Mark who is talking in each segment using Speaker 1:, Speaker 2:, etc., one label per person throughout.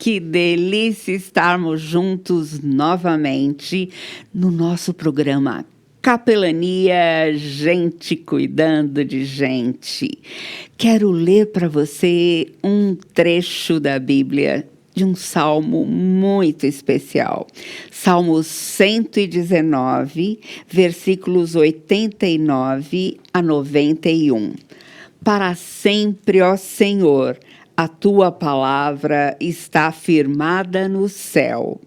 Speaker 1: Que delícia estarmos juntos novamente no nosso programa Capelania, gente cuidando de gente. Quero ler para você um trecho da Bíblia de um salmo muito especial. Salmo 119, versículos 89 a 91. Para sempre, ó Senhor, a tua palavra está firmada no céu.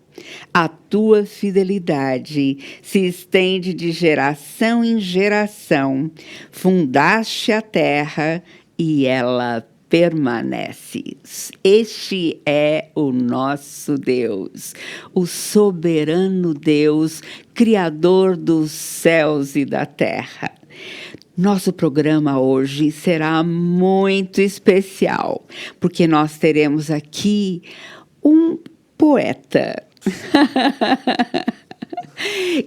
Speaker 1: A tua fidelidade se estende de geração em geração. Fundaste a terra e ela permanece. Este é o nosso Deus, o soberano Deus, Criador dos céus e da terra. Nosso programa hoje será muito especial, porque nós teremos aqui um poeta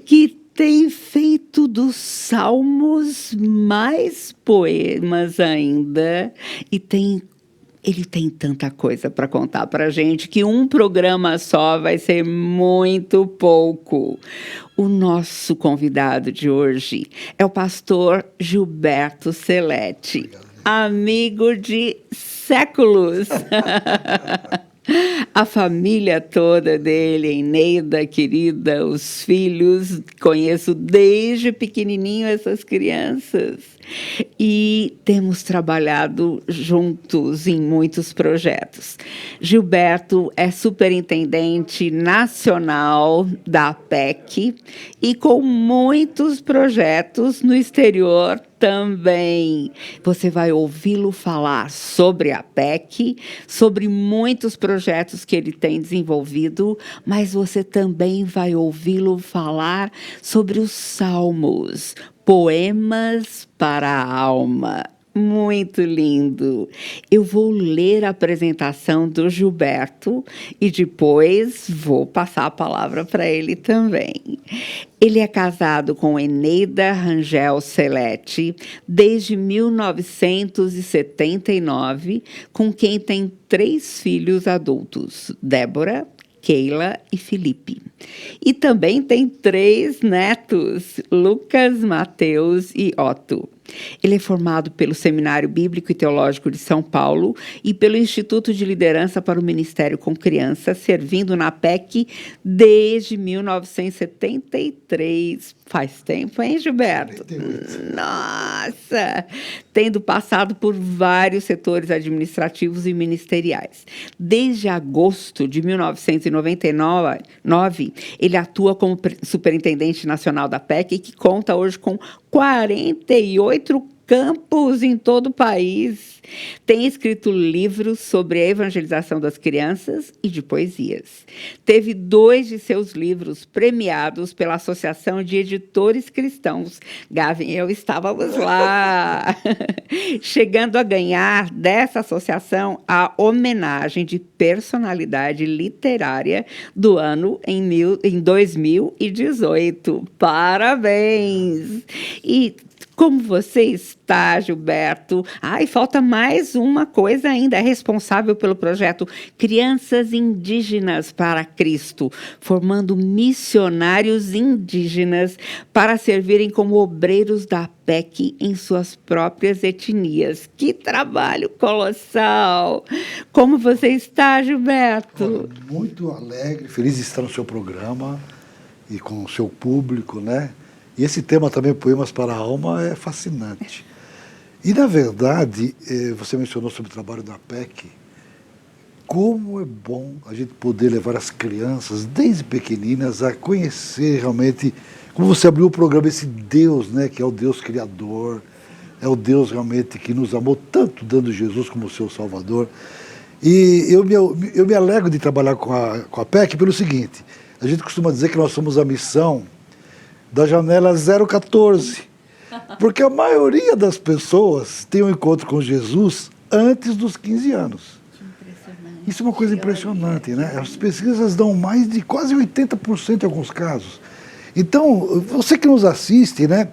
Speaker 1: que tem feito dos salmos mais poemas ainda e ele tem tanta coisa para contar para a gente que um programa só vai ser muito pouco. O nosso convidado de hoje é o pastor Gilberto Celete, amigo de séculos. A família toda dele, Eneida, querida, os filhos, conheço desde pequenininho essas crianças. E temos trabalhado juntos em muitos projetos. Gilberto é superintendente nacional da APEC e com muitos projetos no exterior também. Você vai ouvi-lo falar sobre a APEC, sobre muitos projetos que ele tem desenvolvido, mas você também vai ouvi-lo falar sobre os Salmos, poemas para a alma. Muito lindo. Eu vou ler a apresentação do Gilberto e depois vou passar a palavra para ele também. Ele é casado com Eneida Rangel Celete desde 1979, com quem tem 3 filhos adultos, Débora, Keila e Felipe. E também tem 3 netos, Lucas, Mateus e Otto. Ele é formado pelo Seminário Bíblico e Teológico de São Paulo e pelo Instituto de Liderança para o Ministério com Crianças, servindo na APEC desde 1973. Faz tempo, hein, Gilberto? Nossa! Tendo passado por vários setores administrativos e ministeriais. Desde agosto de 1999, ele atua como superintendente nacional da APEC, que conta hoje com 48 campos em todo o país. Tem escrito livros sobre a evangelização das crianças e de poesias. Teve 2 de seus livros premiados pela Associação de Editores Cristãos. Gavin e eu estávamos lá. Chegando a ganhar dessa associação a homenagem de personalidade literária do ano em 2018. Parabéns! E como você está, Gilberto? E falta mais uma coisa ainda. É responsável pelo projeto Crianças Indígenas para Cristo, formando missionários indígenas para servirem como obreiros da APEC em suas próprias etnias. Que trabalho colossal! Como você está, Gilberto?
Speaker 2: Olha, muito alegre, feliz de estar no seu programa e com o seu público, né? E esse tema também, Poemas para a Alma, é fascinante. E, na verdade, você mencionou sobre o trabalho da APEC. Como é bom a gente poder levar as crianças, desde pequeninas, a conhecer realmente, como você abriu o programa, esse Deus, né, que é o Deus Criador, é o Deus realmente que nos amou tanto, dando Jesus como seu Salvador. E eu me alegro de trabalhar com a APEC pelo seguinte: a gente costuma dizer que nós somos a missão da janela 014, porque a maioria das pessoas tem um encontro com Jesus antes dos 15 anos. Isso é uma coisa impressionante, né? As pesquisas dão mais de quase 80% em alguns casos. Então, você que nos assiste, né?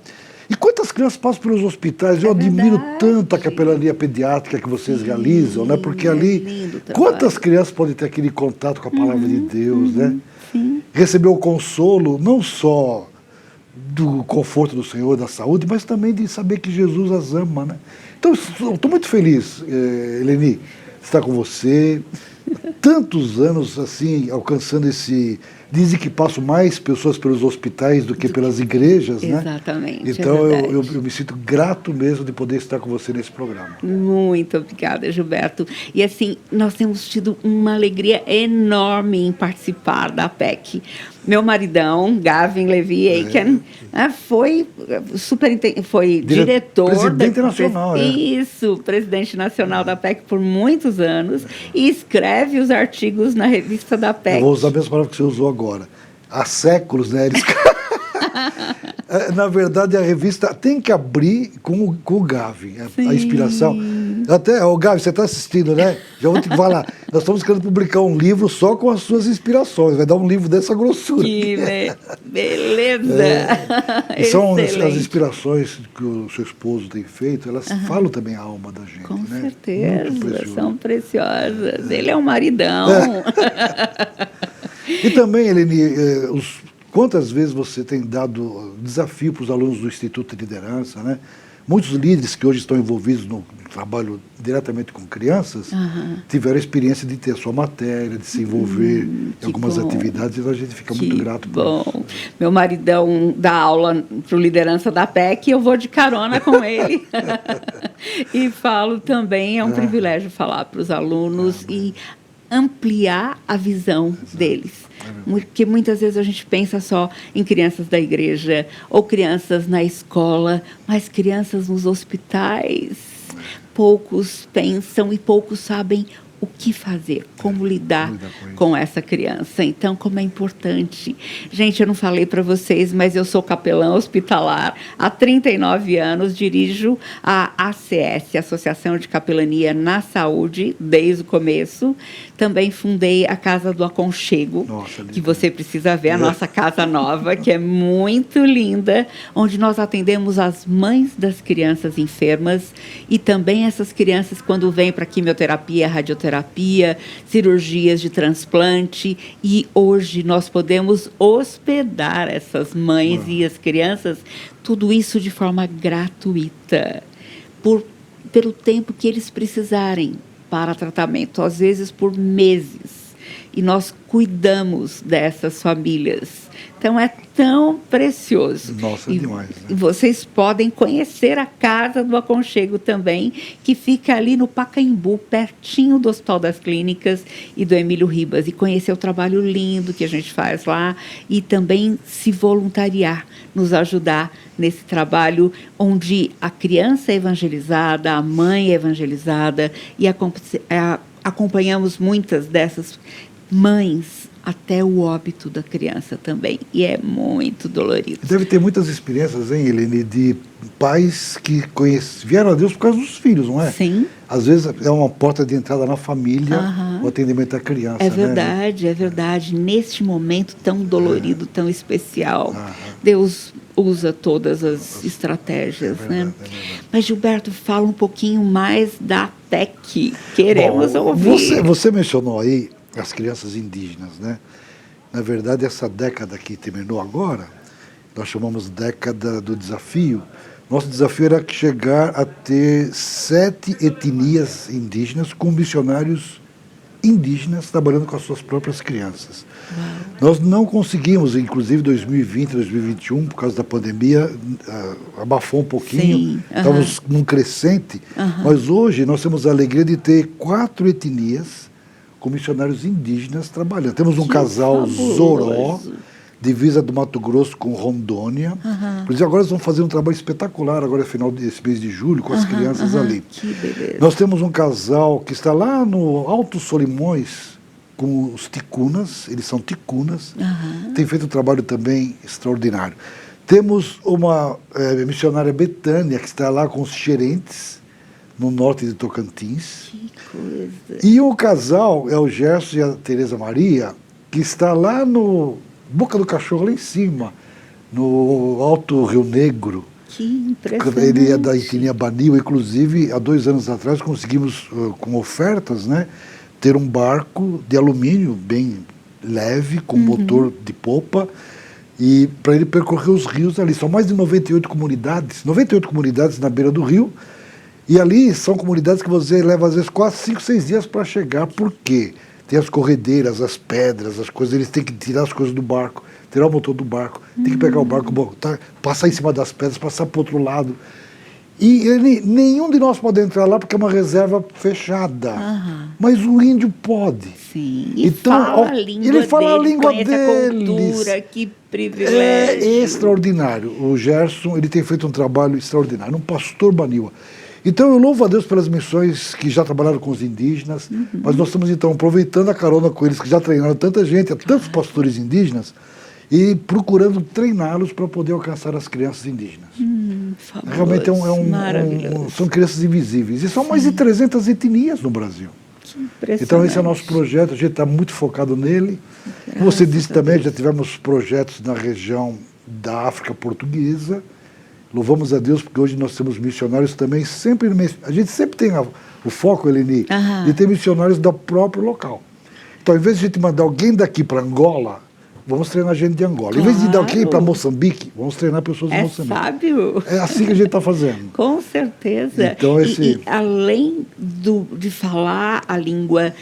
Speaker 2: E quantas crianças passam pelos hospitais. Eu admiro tanto a capelania pediátrica que vocês realizam, né? Porque ali, quantas crianças podem ter aquele contato com a palavra de Deus, né?
Speaker 1: Sim.
Speaker 2: Receber o consolo, não só do conforto do Senhor, da saúde, mas também de saber que Jesus as ama, né? Então, estou muito feliz, Eleni, de estar com você. Tantos anos, assim, alcançando esse... Dizem que passam mais pessoas pelos hospitais do que pelas igrejas, né?
Speaker 1: Exatamente.
Speaker 2: Então, eu me sinto grato mesmo de poder estar com você nesse programa.
Speaker 1: Muito obrigada, Gilberto. E assim, nós temos tido uma alegria enorme em participar da PEC. Meu maridão, Gavin Levi Aiken, foi diretor...
Speaker 2: Presidente nacional,
Speaker 1: Isso, presidente nacional da PEC por muitos anos e escreve os artigos na revista da PEC. Eu
Speaker 2: vou usar a mesma palavra que você usou agora. Há séculos, né? Eles... Na verdade, a revista tem que abrir com o Gavin, a inspiração. Até, o Gavin, você está assistindo, né? Já vou te falar. Nós estamos querendo publicar um livro só com as suas inspirações. Vai dar um livro dessa grossura.
Speaker 1: Que beleza!
Speaker 2: E são as inspirações que o seu esposo tem feito, elas falam também a alma da gente.
Speaker 1: Com
Speaker 2: né?
Speaker 1: certeza, são preciosas. Ele é um maridão.
Speaker 2: E também, Eleni, quantas vezes você tem dado desafio para os alunos do Instituto de Liderança, né? Muitos líderes que hoje estão envolvidos no trabalho diretamente com crianças tiveram a experiência de ter a sua matéria, de se envolver em algumas atividades, e a gente fica muito grato por isso.
Speaker 1: Meu maridão dá aula para o Liderança da PEC e eu vou de carona com ele. E falo também, é um privilégio falar para os alunos e ampliar a visão deles. Porque muitas vezes a gente pensa só em crianças da igreja ou crianças na escola, mas crianças nos hospitais, poucos pensam e poucos sabem o que fazer, como lidar com essa criança. Então, como é importante. Gente, eu não falei para vocês, mas eu sou capelã hospitalar há 39 anos, dirijo a ACS, Associação de Capelania na Saúde, desde o começo. Também fundei a Casa do Aconchego, que você precisa ver, a nossa casa nova, que é muito linda, onde nós atendemos as mães das crianças enfermas e também essas crianças quando vêm para quimioterapia, radioterapia, cirurgias de transplante, e hoje nós podemos hospedar essas mães e as crianças, tudo isso de forma gratuita, pelo tempo que eles precisarem para tratamento, às vezes por meses. E nós cuidamos dessas famílias. Então, é tão precioso.
Speaker 2: Nossa, é demais. Né?
Speaker 1: E vocês podem conhecer a Casa do Aconchego também, que fica ali no Pacaembu, pertinho do Hospital das Clínicas e do Emílio Ribas, e conhecer o trabalho lindo que a gente faz lá e também se voluntariar, nos ajudar nesse trabalho onde a criança é evangelizada, a mãe é evangelizada e acompanhamos muitas dessas mães até o óbito da criança também, e é muito dolorido.
Speaker 2: Deve ter muitas experiências, hein, Eleni, de pais que vieram a Deus por causa dos filhos, não é?
Speaker 1: Sim.
Speaker 2: Às vezes é uma porta de entrada na família, o atendimento da criança.
Speaker 1: É verdade, né? É verdade. Neste momento tão dolorido, tão especial, Deus usa todas as estratégias, né? Mas, Gilberto, fala um pouquinho mais da PEC. Queremos ouvir.
Speaker 2: Você mencionou aí as crianças indígenas, né? Na verdade, essa década que terminou agora, nós chamamos década do desafio. Nosso desafio era chegar a ter 7 etnias indígenas com missionários indígenas trabalhando com as suas próprias crianças. Nós não conseguimos, inclusive 2020, 2021, por causa da pandemia, abafou um pouquinho, estávamos num crescente, mas hoje nós temos a alegria de ter 4 etnias com missionários indígenas trabalhando. Temos um casal Zoró, divisa do Mato Grosso com Rondônia. Inclusive, agora eles vão fazer um trabalho espetacular, agora é final desse mês de julho, com as crianças ali.
Speaker 1: Que beleza.
Speaker 2: Nós temos um casal que está lá no Alto Solimões, com os ticunas, eles são ticunas, tem feito um trabalho também extraordinário. Temos uma missionária Betânia, que está lá com os xerentes, no norte de Tocantins.
Speaker 1: Que coisa.
Speaker 2: E um casal, é o Gerson e a Tereza Maria, que está lá no Boca do Cachorro, lá em cima, no Alto Rio Negro,
Speaker 1: Que impressionante.
Speaker 2: Ele é da etnia Banil, inclusive, há 2 anos atrás conseguimos, com ofertas, né, ter um barco de alumínio bem leve, com motor de popa, e para ele percorrer os rios ali. São mais de 98 comunidades na beira do rio, e ali são comunidades que você leva às vezes 4, 5, 6 dias para chegar. Por quê? Tem as corredeiras, as pedras, as coisas, eles têm que tirar as coisas do barco, tirar o motor do barco, tem que pegar o barco, passar em cima das pedras, passar para o outro lado. E nenhum de nós pode entrar lá porque é uma reserva fechada. Mas o índio pode.
Speaker 1: Sim, e
Speaker 2: então,
Speaker 1: fala a língua
Speaker 2: ele fala
Speaker 1: deles,
Speaker 2: a língua
Speaker 1: conhece
Speaker 2: deles.
Speaker 1: a cultura, que privilégio.
Speaker 2: É extraordinário. O Gerson, ele tem feito um trabalho extraordinário, um pastor Baniwa. Então eu louvo a Deus pelas missões que já trabalharam com os indígenas, mas nós estamos então aproveitando a carona com eles, que já treinaram tanta gente, tantos pastores indígenas, e procurando treiná-los para poder alcançar as crianças indígenas.
Speaker 1: Fabuloso,
Speaker 2: Realmente são crianças invisíveis. E são mais de 300 etnias no Brasil.
Speaker 1: Que impressionante.
Speaker 2: Então esse é o nosso projeto, a gente está muito focado nele. Como você disse também, já tivemos projetos na região da África Portuguesa. Louvamos a Deus porque hoje nós temos missionários também, a gente sempre tem o foco, Eleni, de ter missionários do próprio local. Então, ao invés de a gente mandar alguém daqui para Angola, vamos treinar gente de Angola. Em vez de dar alguém para Moçambique, vamos treinar pessoas de Moçambique.
Speaker 1: É sábio.
Speaker 2: É assim que a gente está fazendo.
Speaker 1: Com certeza.
Speaker 2: Então,
Speaker 1: e além de falar a língua,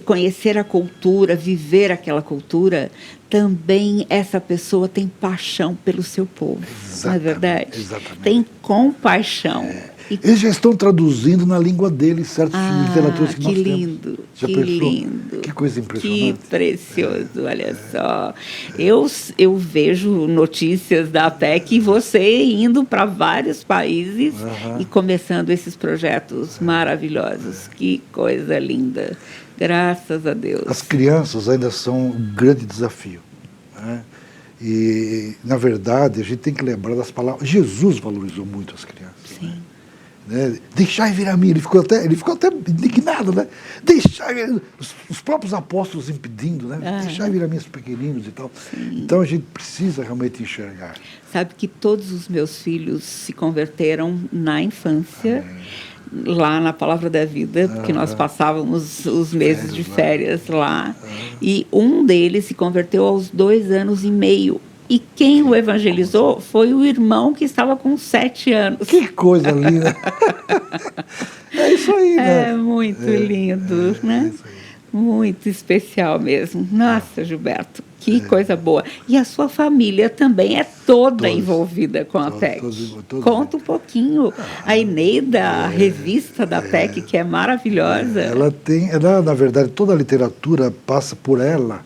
Speaker 1: conhecer a cultura, viver aquela cultura, também essa pessoa tem paixão pelo seu povo, não é verdade?
Speaker 2: Exatamente.
Speaker 1: Tem compaixão.
Speaker 2: Eles já estão traduzindo na língua deles certas literaturas que nós temos.
Speaker 1: Lindo,
Speaker 2: já
Speaker 1: que
Speaker 2: pensou?
Speaker 1: lindo.
Speaker 2: Que coisa impressionante.
Speaker 1: Que precioso, olha só. Eu vejo notícias da APEC e você indo para vários países e começando esses projetos maravilhosos. Que coisa linda. Graças a Deus.
Speaker 2: As crianças ainda são um grande desafio, né? E, na verdade, a gente tem que lembrar das palavras. Jesus valorizou muito as crianças.
Speaker 1: Sim.
Speaker 2: Né? Deixai vir a mim. Ele ficou até indignado, né? Deixai, os próprios apóstolos impedindo, né? Deixai vir a mim os pequeninos e tal. Sim. Então a gente precisa realmente enxergar.
Speaker 1: Sabe que todos os meus filhos se converteram na infância. Lá na Palavra da Vida, porque nós passávamos os meses de férias lá, e um deles se converteu aos 2 anos e meio. E quem o evangelizou foi o irmão que estava com 7 anos.
Speaker 2: Que coisa linda! É isso aí, né?
Speaker 1: É muito lindo, né? É isso aí. Muito especial mesmo. Nossa, Gilberto, que coisa boa. E a sua família também é toda envolvida com a PEC. Conta um pouquinho. A Eneida, a revista da PEC, que é maravilhosa.
Speaker 2: Ela, na verdade, toda a literatura passa por ela.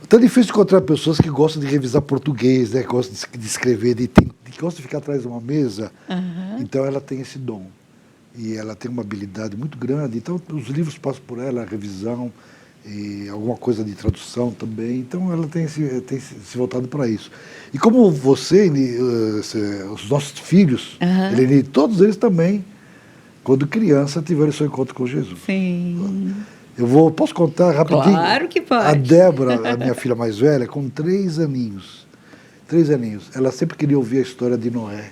Speaker 2: Então é difícil encontrar pessoas que gostam de revisar português, né? Que gostam de escrever, que gostam de ficar atrás de uma mesa. Então ela tem esse dom. E ela tem uma habilidade muito grande. Então os livros passam por ela, a revisão, e alguma coisa de tradução também. Então ela tem se voltado para isso. E como você, os nossos filhos, Eleni, todos eles também, quando criança, tiveram seu encontro com Jesus.
Speaker 1: Sim.
Speaker 2: Posso contar rapidinho?
Speaker 1: Claro que pode.
Speaker 2: A Débora, a minha filha mais velha, com 3 aninhos, ela sempre queria ouvir a história de Noé,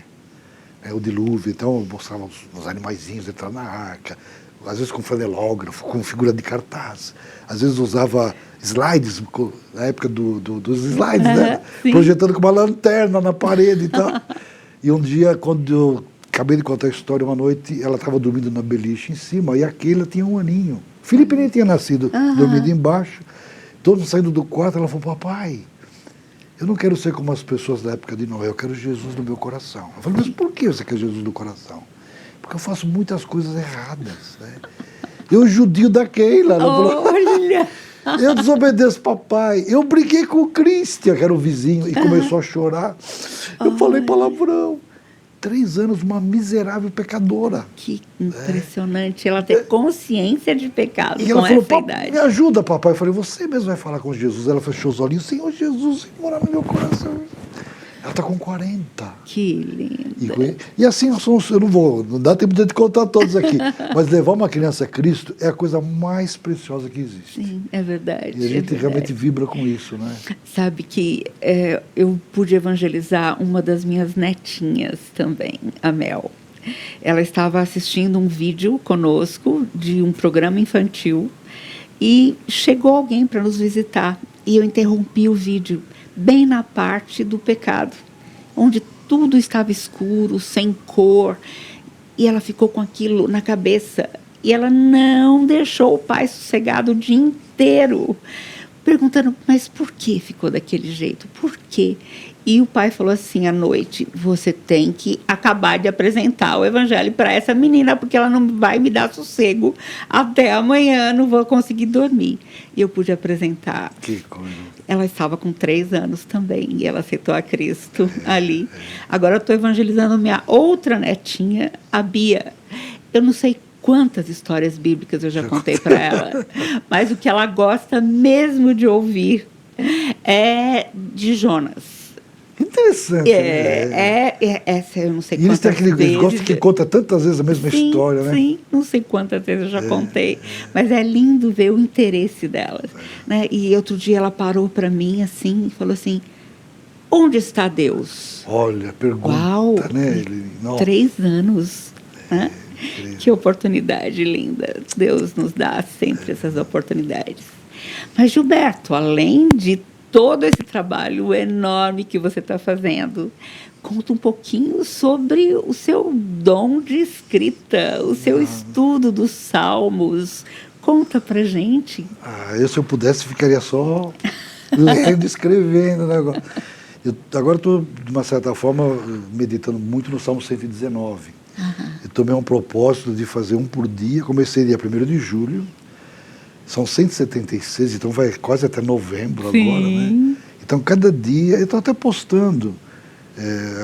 Speaker 2: o dilúvio. Então eu mostrava os animaizinhos entrando na arca, às vezes com flanelógrafo, com figura de cartaz, às vezes usava slides, na época dos slides, né? Projetando com uma lanterna na parede e tal. E um dia, quando eu acabei de contar a história, uma noite, ela estava dormindo na beliche em cima, e a Keila tinha 1 aninho. Felipe nem tinha nascido, dormindo embaixo. Todo mundo saindo do quarto, ela falou: papai, eu não quero ser como as pessoas da época de Noé, eu quero Jesus no meu coração. Eu falei: mas por que você quer Jesus no coração? Porque eu faço muitas coisas erradas, né? Eu judio da Keila. Ela falou: olha! Eu desobedeço papai. Eu briguei com o Christian, que era o vizinho, e começou a chorar. Eu falei palavrão. 3 anos, uma miserável pecadora.
Speaker 1: Que impressionante. Ela ter consciência de pecado
Speaker 2: e ela
Speaker 1: com
Speaker 2: falou:
Speaker 1: essa idade.
Speaker 2: Me ajuda, papai. Eu falei: você mesmo vai falar com Jesus. Ela fechou os olhinhos: Senhor Jesus, mora no meu coração. Ela está com 40.
Speaker 1: Que linda.
Speaker 2: E assim, eu não dá tempo de contar todos aqui, mas levar uma criança a Cristo é a coisa mais preciosa que existe.
Speaker 1: Sim, é verdade.
Speaker 2: E a gente realmente vibra com isso, né?
Speaker 1: Sabe que eu pude evangelizar uma das minhas netinhas também, a Mel. Ela estava assistindo um vídeo conosco de um programa infantil e chegou alguém para nos visitar e eu interrompi o vídeo bem na parte do pecado, onde tudo estava escuro, sem cor, e ela ficou com aquilo na cabeça e ela não deixou o pai sossegado o dia inteiro, perguntando, mas por que ficou daquele jeito? Por quê? E o pai falou assim à noite, você tem que acabar de apresentar o evangelho para essa menina, porque ela não vai me dar sossego até amanhã, não vou conseguir dormir. E eu pude apresentar.
Speaker 2: Que coisa.
Speaker 1: Ela estava com 3 anos também, e ela aceitou a Cristo ali. Agora eu estou evangelizando minha outra netinha, a Bia. Eu não sei quantas histórias bíblicas eu já contei para ela, mas o que ela gosta mesmo de ouvir é de Jonas.
Speaker 2: Interessante.
Speaker 1: Essa eu não sei
Speaker 2: e eles
Speaker 1: quantas
Speaker 2: têm aquele
Speaker 1: vezes.
Speaker 2: gosto que conta tantas vezes a mesma história, né?
Speaker 1: Sim, não sei quantas vezes eu já contei, mas é lindo ver o interesse delas. Né? E outro dia ela parou para mim assim e falou assim, onde está Deus?
Speaker 2: Olha, pergunta,
Speaker 1: Uau,
Speaker 2: né?
Speaker 1: 3 anos, né? Que oportunidade linda. Deus nos dá sempre essas oportunidades. Mas, Gilberto, além de todo esse trabalho enorme que você está fazendo, conta um pouquinho sobre o seu dom de escrita, o seu estudo dos Salmos. Conta pra gente.
Speaker 2: Eu, se eu pudesse, ficaria só lendo, escrevendo, né? Agora estou, de uma certa forma, meditando muito no Salmo 119. Eu tomei um propósito de fazer um por dia. Comecei dia 1º de julho. São 176, então vai quase até novembro. Sim. Agora, né? Então, cada dia, eu estou até postando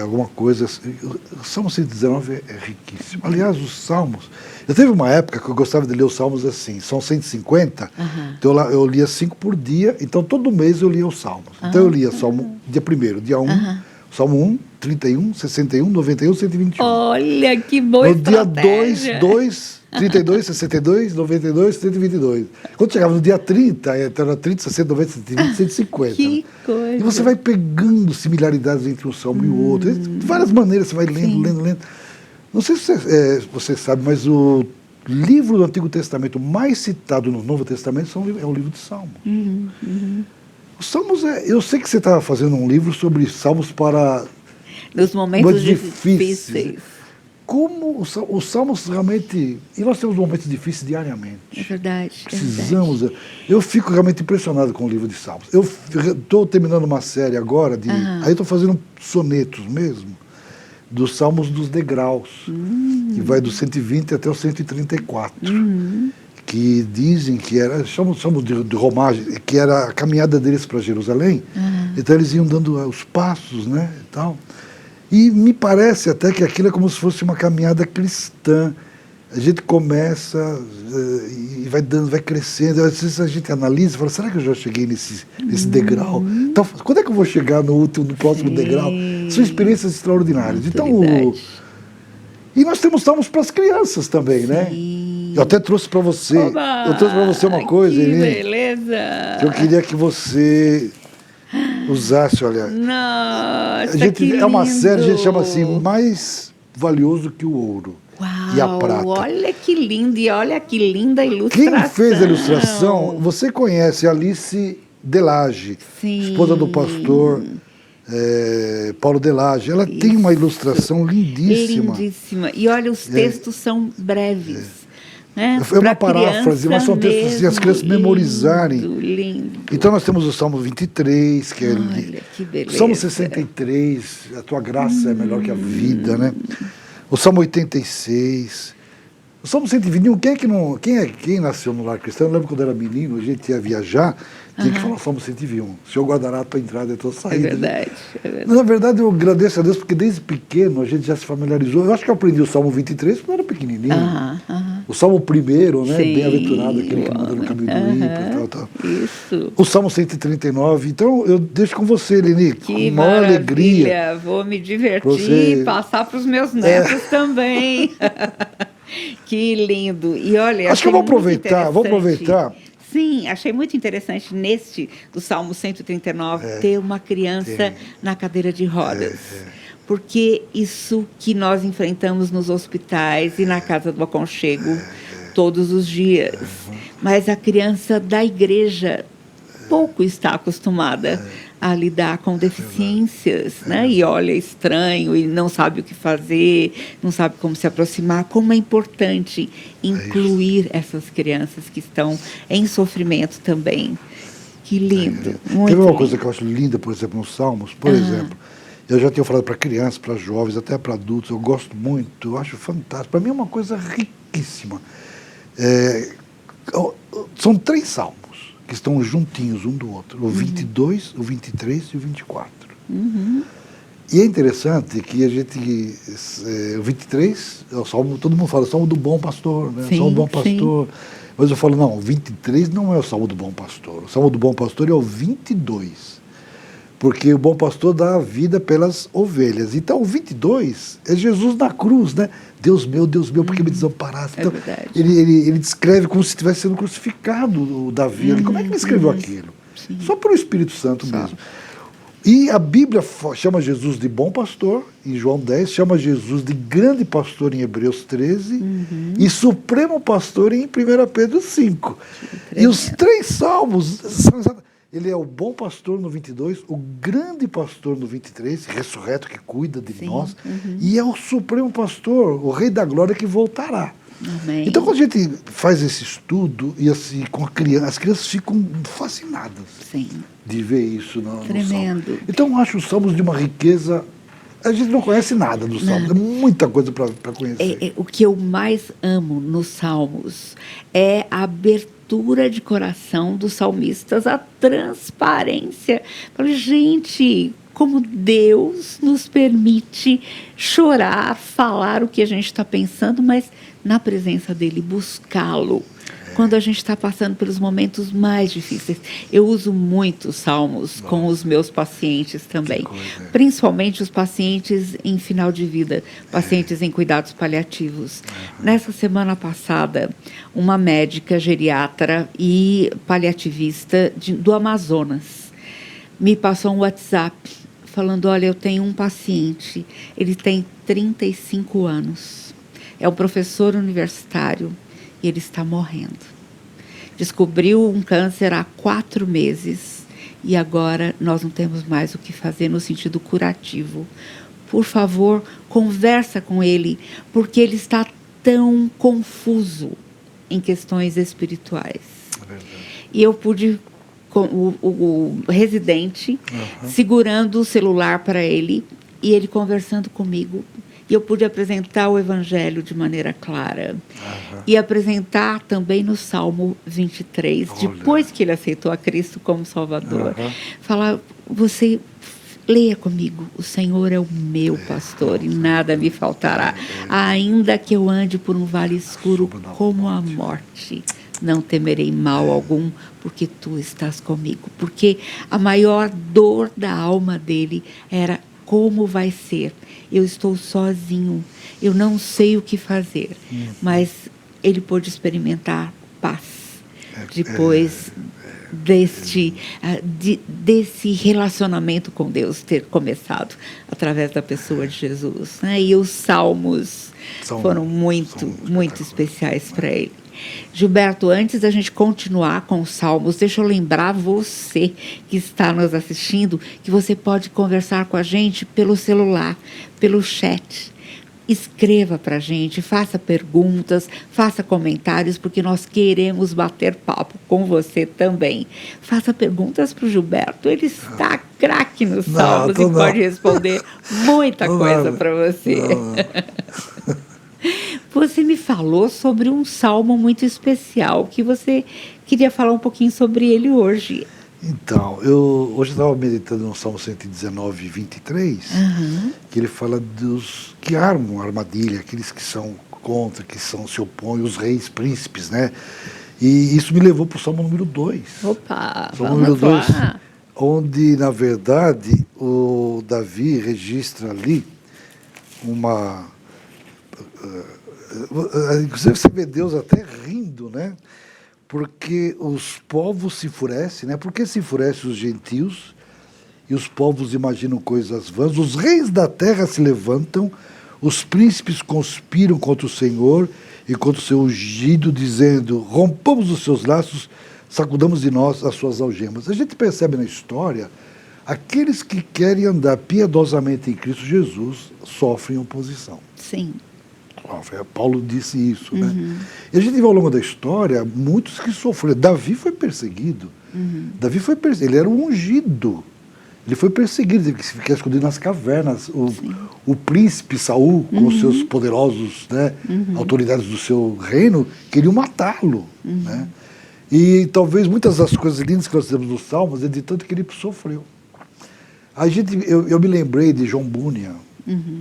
Speaker 2: alguma coisa. O Salmo 119 é riquíssimo. Aliás, os Salmos... Eu teve uma época que eu gostava de ler os Salmos assim, são 150, então eu lia 5 por dia, então todo mês eu lia os Salmos. Então eu lia Salmo dia 1º, dia 1, Salmo 1, 31, 61, 91, 121.
Speaker 1: Olha, que boa estratégia.
Speaker 2: No dia 2, 32, 62, 92, 122. Quando chegava no dia 30, era 30, 60, 90, 120, 150.
Speaker 1: Que coisa.
Speaker 2: E você vai pegando similaridades entre um salmo e o outro. De várias maneiras, você vai lendo, lendo. Não sei se você sabe, mas o livro do Antigo Testamento mais citado no Novo Testamento é o livro de Salmos. Os Salmos, eu sei que você estava fazendo um livro sobre Salmos para...
Speaker 1: Nos momentos difíceis.
Speaker 2: Como os Salmos realmente... E nós temos momentos difíceis diariamente.
Speaker 1: É verdade.
Speaker 2: Precisamos... Eu fico realmente impressionado com o livro de Salmos. Eu estou terminando uma série agora, aí estou fazendo sonetos mesmo, dos Salmos dos degraus, que vai do 120 até o 134. Que dizem que era, chamamos de romagem, que era a caminhada deles para Jerusalém. Então eles iam dando os passos, né, e tal. E me parece até que aquilo é como se fosse uma caminhada cristã. A gente começa e vai dando, vai crescendo. Às vezes a gente analisa e fala, será que eu já cheguei nesse degrau? Então, quando é que eu vou chegar no próximo degrau? São experiências extraordinárias. Então, e nós temos salmos para as crianças também, né? Eu até trouxe para você.
Speaker 1: Oba,
Speaker 2: eu trouxe para você uma coisa,
Speaker 1: que
Speaker 2: Eline,
Speaker 1: beleza!
Speaker 2: que eu queria que você usasse, olha.
Speaker 1: Nossa,
Speaker 2: a gente,
Speaker 1: que lindo.
Speaker 2: É uma série, a gente chama assim, mais valioso que o ouro.
Speaker 1: Uau,
Speaker 2: E a prata.
Speaker 1: Olha que lindo, e olha que linda ilustração.
Speaker 2: Quem fez a ilustração, você conhece, Alice Delage, esposa do pastor Paulo Delage. Ela tem uma ilustração lindíssima.
Speaker 1: Lindíssima. E olha, os textos são breves. Né?
Speaker 2: É uma paráfrase, mas são textos assim, as crianças memorizarem.
Speaker 1: Lindo.
Speaker 2: Então nós temos o Salmo 23, que
Speaker 1: Olha, que beleza.
Speaker 2: O Salmo 63, a tua graça é melhor que a vida, né? O Salmo 86, o Salmo 121, quem nasceu no lar cristão? Eu lembro quando era menino, a gente ia viajar, tinha que falar o Salmo 121. O Senhor guardará a tua entrada e a tua saída.
Speaker 1: É verdade.
Speaker 2: Na verdade, eu agradeço a Deus, porque desde pequeno a gente já se familiarizou. Eu acho que eu aprendi o Salmo 23 quando eu era pequenininho. O Salmo 1, né?
Speaker 1: Sim,
Speaker 2: Bem-aventurado aquele que
Speaker 1: o
Speaker 2: anda no
Speaker 1: homem.
Speaker 2: caminho do ímpio, tal.
Speaker 1: Isso.
Speaker 2: O Salmo 139. Então, eu deixo com você, Leni, com
Speaker 1: Que
Speaker 2: maior alegria.
Speaker 1: maravilha! Vou me
Speaker 2: Pra
Speaker 1: divertir e
Speaker 2: você.
Speaker 1: passar para os meus netos também. Que lindo! E olha,
Speaker 2: Acho que eu
Speaker 1: achei muito
Speaker 2: vou
Speaker 1: interessante.
Speaker 2: aproveitar.
Speaker 1: Sim, achei muito interessante neste do Salmo 139 ter uma criança
Speaker 2: tem.
Speaker 1: na cadeira de rodas. Porque isso que nós enfrentamos nos hospitais e na casa do aconchego todos os dias. Mas a criança da igreja pouco está acostumada a lidar com deficiências, né? E olha estranho e não sabe o que fazer, não sabe como se aproximar. Como é importante incluir essas crianças que estão em sofrimento também. Que lindo, muito
Speaker 2: Teve uma
Speaker 1: lindo.
Speaker 2: coisa que eu acho linda, por exemplo, nos Salmos, por exemplo, eu já tinha falado para crianças, para jovens, até para adultos, eu gosto muito, eu acho fantástico. Para mim é uma coisa riquíssima. São 3 salmos que estão juntinhos um do outro, o 22, o 23 e o 24. E é interessante que a gente, o 23 é o salmo, todo mundo fala, o salmo do bom pastor, né?
Speaker 1: Sim,
Speaker 2: O salmo do bom pastor.
Speaker 1: sim.
Speaker 2: Mas eu falo, não, o 23 não é o salmo do bom pastor. O salmo do bom pastor é o 22. Porque o bom pastor dá a vida pelas ovelhas. Então, o 22 é Jesus na cruz, né? Deus meu, por que me desamparaste?
Speaker 1: É
Speaker 2: Então,
Speaker 1: verdade.
Speaker 2: ele descreve como se estivesse sendo crucificado o Davi. Como é que ele escreveu aquilo?
Speaker 1: Sim.
Speaker 2: Só pelo Espírito Santo mesmo. E a Bíblia chama Jesus de bom pastor, em João 10, chama Jesus de grande pastor em Hebreus 13, e supremo pastor em 1 Pedro 5. E os 3 salmos, ele é o bom pastor no 22, o grande pastor no 23, ressurreto que cuida de nós, e é o supremo pastor, o rei da glória que voltará.
Speaker 1: Amém.
Speaker 2: Então, quando a gente faz esse estudo, e assim, com as crianças ficam fascinadas
Speaker 1: Sim.
Speaker 2: de ver isso no
Speaker 1: Tremendo.
Speaker 2: Salmo. Então, eu acho os Salmos de uma riqueza. A gente não conhece nada dos Salmos, é muita coisa para conhecer.
Speaker 1: O que eu mais amo nos Salmos é a abertura de coração dos salmistas, a transparência. Falei, gente, como Deus nos permite chorar, falar o que a gente está pensando, mas na presença dele, buscá-lo. Quando a gente está passando pelos momentos mais difíceis. Eu uso muito os salmos com os meus pacientes também. Principalmente os pacientes em final de vida, pacientes em cuidados paliativos. Nessa semana passada, uma médica geriatra e paliativista do Amazonas me passou um WhatsApp falando, olha, eu tenho um paciente, ele tem 35 anos, é um professor universitário, e ele está morrendo. Descobriu um câncer há 4 meses e agora nós não temos mais o que fazer no sentido curativo. Por favor, conversa com ele, porque ele está tão confuso em questões espirituais. E eu pude, com o residente, segurando o celular para ele e ele conversando comigo. E eu pude apresentar o Evangelho de maneira clara. E apresentar também no Salmo 23, depois que ele aceitou a Cristo como Salvador. Falar, você leia comigo, o Senhor é o meu pastor e nada me faltará. Ainda que eu ande por um vale escuro como a morte, não temerei mal algum, porque tu estás comigo. Porque a maior dor da alma dele era como vai ser. Eu estou sozinho, eu não sei o que fazer, mas ele pôde experimentar paz depois desse relacionamento com Deus ter começado através da pessoa de Jesus, né? E os salmos foram muito especiais para ele. Gilberto, antes da gente continuar com os salmos, deixa eu lembrar você que está nos assistindo que você pode conversar com a gente pelo celular, pelo chat. Escreva para a gente, faça perguntas, faça comentários, porque nós queremos bater papo com você também. Faça perguntas para o Gilberto, ele está craque nos salmos e pode responder muita coisa para você. Você me falou sobre um salmo muito especial, que você queria falar um pouquinho sobre ele hoje.
Speaker 2: Então, hoje estava meditando no Salmo 119, 23, que ele fala dos que armam armadilha, aqueles que são contra, que se opõem, os reis, príncipes, né? E isso me levou para o Salmo número 2.
Speaker 1: Opa,
Speaker 2: Salmo número
Speaker 1: vamos
Speaker 2: 2,
Speaker 1: lá.
Speaker 2: onde, na verdade, o Davi registra ali uma... Inclusive você vê Deus até rindo, né? Porque os povos se enfurecem, né? Por que se enfurecem os gentios? E os povos imaginam coisas vãs. Os reis da terra se levantam, os príncipes conspiram contra o Senhor e contra o seu ungido, dizendo: rompamos os seus laços, sacudamos de nós as suas algemas. A gente percebe na história, aqueles que querem andar piedosamente em Cristo Jesus sofrem oposição.
Speaker 1: Sim.
Speaker 2: Paulo disse isso, né? E a gente vê ao longo da história muitos que sofreram. Davi foi perseguido. Davi foi perseguido. Ele era um ungido. Ele foi perseguido, teve que ficar escondido nas cavernas. O príncipe Saul, com os seus poderosos, né, autoridades do seu reino, queriam matá-lo. Né? E talvez muitas das coisas lindas que nós temos nos Salmos é de tanto que ele sofreu. Eu me lembrei de João Bunyan.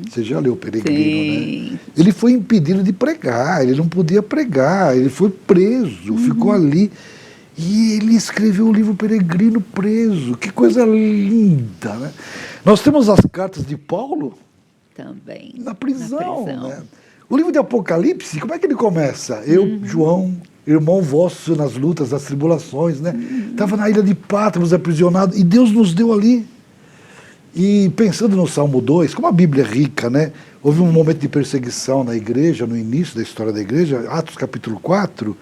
Speaker 2: Você já leu o Peregrino, né? Ele foi impedido de pregar, ele não podia pregar, ele foi preso, ficou ali. E ele escreveu o livro Peregrino preso. Que coisa linda, né? Nós temos as cartas de Paulo
Speaker 1: também
Speaker 2: na prisão. Né? O livro de Apocalipse, como é que ele começa? Eu, João, irmão vosso nas lutas, nas tribulações, né? Estava na ilha de Patmos, aprisionado, e Deus nos deu ali. E pensando no Salmo 2, como a Bíblia é rica, né? Houve um momento de perseguição na igreja, no início da história da igreja, Atos capítulo 4,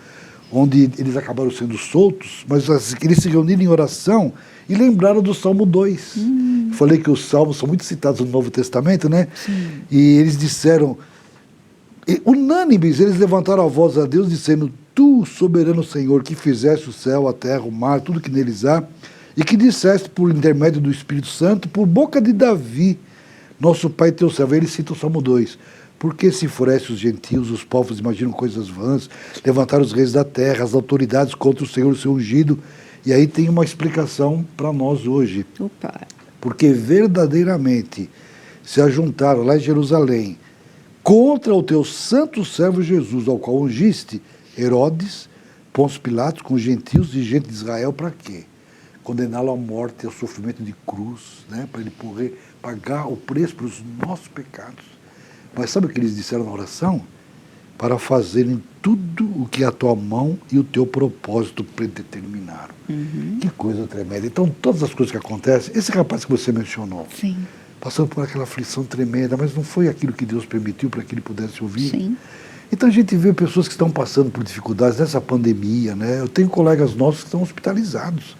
Speaker 2: onde eles acabaram sendo soltos, mas eles se reuniram em oração e lembraram do Salmo 2. Falei que os salmos são muito citados no Novo Testamento, né? Sim. E eles disseram, unânimes, eles levantaram a voz a Deus, dizendo: Tu, soberano Senhor, que fizeste o céu, a terra, o mar, tudo que neles há, e que disseste por intermédio do Espírito Santo, por boca de Davi, nosso pai teu servo. Ele cita o Salmo 2. Porque se enfurecem os gentios, os povos imaginam coisas vãs, levantaram os reis da terra, as autoridades contra o Senhor, o seu ungido. E aí tem uma explicação para nós hoje.
Speaker 1: Opa.
Speaker 2: Porque verdadeiramente se ajuntaram lá em Jerusalém contra o teu santo servo Jesus, ao qual ungiste Herodes, Pôncio Pilatos, com gentios e gente de Israel, para quê? Condená-lo à morte e ao sofrimento de cruz, né? Para ele poder pagar o preço pelos nossos pecados. Mas sabe o que eles disseram na oração? Para fazerem tudo o que a tua mão e o teu propósito predeterminaram. Que coisa tremenda. Então, todas as coisas que acontecem, esse rapaz que você mencionou,
Speaker 1: Sim.
Speaker 2: passou por aquela aflição tremenda, mas não foi aquilo que Deus permitiu para que ele pudesse ouvir.
Speaker 1: Sim.
Speaker 2: Então a gente vê pessoas que estão passando por dificuldades nessa pandemia, né? Eu tenho colegas nossos que estão hospitalizados,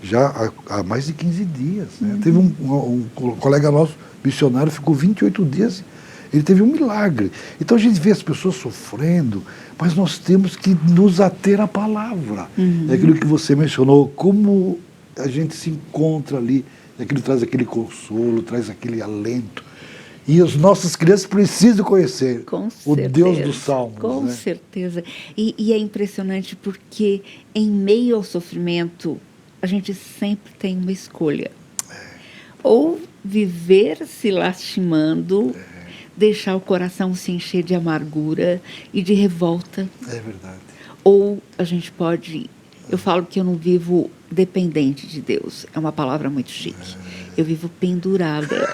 Speaker 2: já há mais de 15 dias. Né? Teve um colega nosso, missionário, ficou 28 dias. Ele teve um milagre. Então a gente vê as pessoas sofrendo, mas nós temos que nos ater à palavra. É aquilo que você mencionou, como a gente se encontra ali, aquilo traz aquele consolo, traz aquele alento. E as nossas crianças precisam conhecer o Deus dos Salmos.
Speaker 1: Com certeza. E é impressionante porque em meio ao sofrimento, a gente sempre tem uma escolha. Ou viver se lastimando, deixar o coração se encher de amargura e de revolta.
Speaker 2: É verdade.
Speaker 1: Ou a gente pode... Eu falo que eu não vivo dependente de Deus. É uma palavra muito chique. Eu vivo pendurada.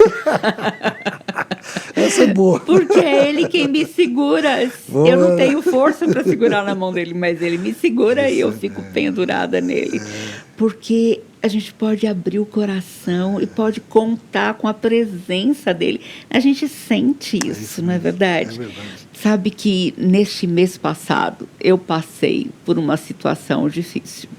Speaker 2: Essa é boa.
Speaker 1: Porque é Ele quem me segura. Boa. Eu não tenho força para segurar na mão dele, mas Ele me segura e eu fico pendurada nele. Porque a gente pode abrir o coração e pode contar com a presença dele. A gente sente isso, não é verdade?
Speaker 2: É verdade.
Speaker 1: Sabe que neste mês passado eu passei por uma situação difícil.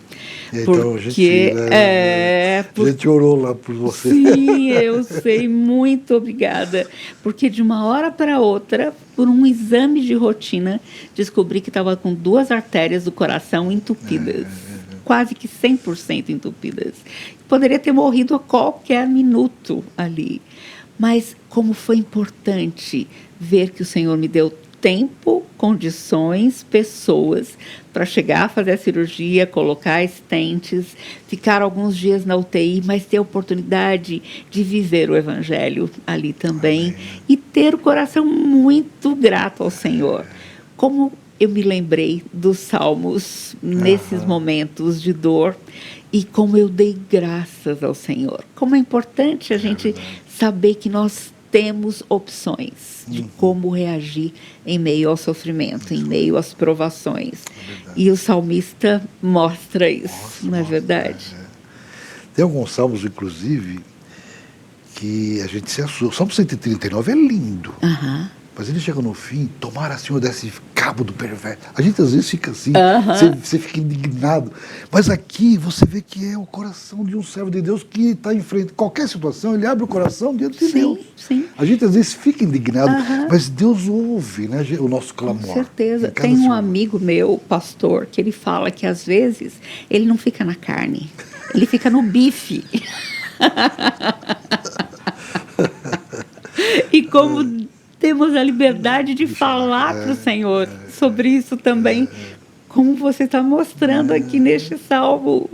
Speaker 2: Então,
Speaker 1: porque
Speaker 2: a gente orou lá por você.
Speaker 1: Sim, eu sei, muito obrigada. Porque de uma hora para outra, por um exame de rotina, descobri que estava com 2 artérias do coração entupidas. Quase que 100% entupidas. Poderia ter morrido a qualquer minuto ali. Mas como foi importante ver que o Senhor me deu tempo, condições, pessoas para chegar a fazer a cirurgia, colocar estentes, ficar alguns dias na UTI, mas ter a oportunidade de viver o Evangelho ali também.
Speaker 2: Amém.
Speaker 1: E ter o coração muito grato ao Senhor. Como eu me lembrei dos Salmos nesses momentos de dor e como eu dei graças ao Senhor. Como é importante a gente saber que nós temos opções de como reagir em meio ao sofrimento, em meio às provações. E o salmista mostra isso, não é verdade?
Speaker 2: Tem alguns salmos, inclusive, que a gente se assusta. O Salmo 139 é lindo. Mas ele chega no fim, tomara, Senhor, desse cabo do perverso. A gente às vezes fica assim, você fica indignado. Mas aqui você vê que é o coração de um servo de Deus que está em frente. Qualquer situação, ele abre o coração diante de Deus.
Speaker 1: Sim.
Speaker 2: A gente às vezes fica indignado, mas Deus ouve, né, o nosso clamor.
Speaker 1: Com certeza. Tem um amigo meu, pastor, que ele fala que às vezes ele não fica na carne, ele fica no bife. E como temos a liberdade de falar para o Senhor sobre isso também, como você está mostrando aqui neste salmo.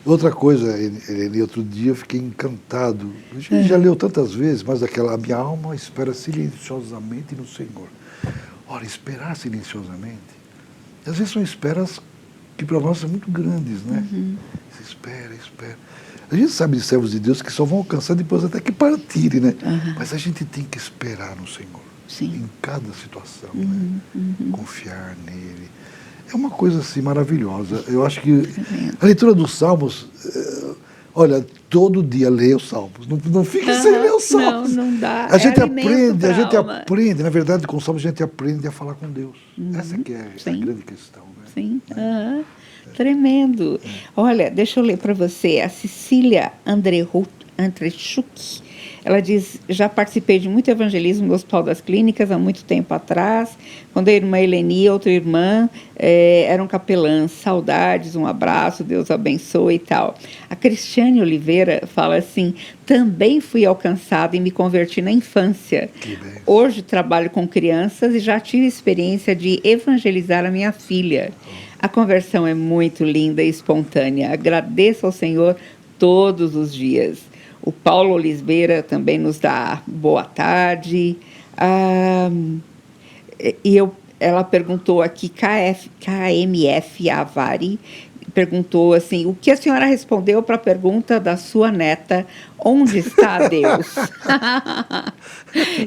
Speaker 2: Outra coisa, Eleni, outro dia eu fiquei encantado. A gente já leu tantas vezes, mas a minha alma espera silenciosamente no Senhor. Ora, esperar silenciosamente, às vezes são esperas que para nós são muito grandes, né? Você espera. A gente sabe de servos de Deus que só vão alcançar depois até que partirem, né? Mas a gente tem que esperar no Senhor. Em cada situação, né? Confiar nele. É uma coisa assim maravilhosa. Eu acho que a leitura dos Salmos, olha, todo dia leia os Salmos. Não fique sem ler os Salmos.
Speaker 1: Não dá.
Speaker 2: A gente aprende, na verdade, com os Salmos a gente aprende a falar com Deus. Essa que é a grande questão, né?
Speaker 1: Sim. Tremendo. Olha, deixa eu ler para você. A Cecília Andrechuk, ela diz: já participei de muito evangelismo no Hospital das Clínicas há muito tempo atrás, quando a irmã Eleni e outra irmã eram capelãs. Saudades, um abraço, Deus abençoe e tal. A Cristiane Oliveira fala assim: também fui alcançada e me converti na infância. Hoje trabalho com crianças e já tive experiência de evangelizar a minha filha. A conversão é muito linda e espontânea. Agradeço ao Senhor todos os dias. O Paulo Lisbeira também nos dá boa tarde. Ela perguntou aqui, KMF Avari, perguntou assim: o que a senhora respondeu para a pergunta da sua neta, onde está Deus?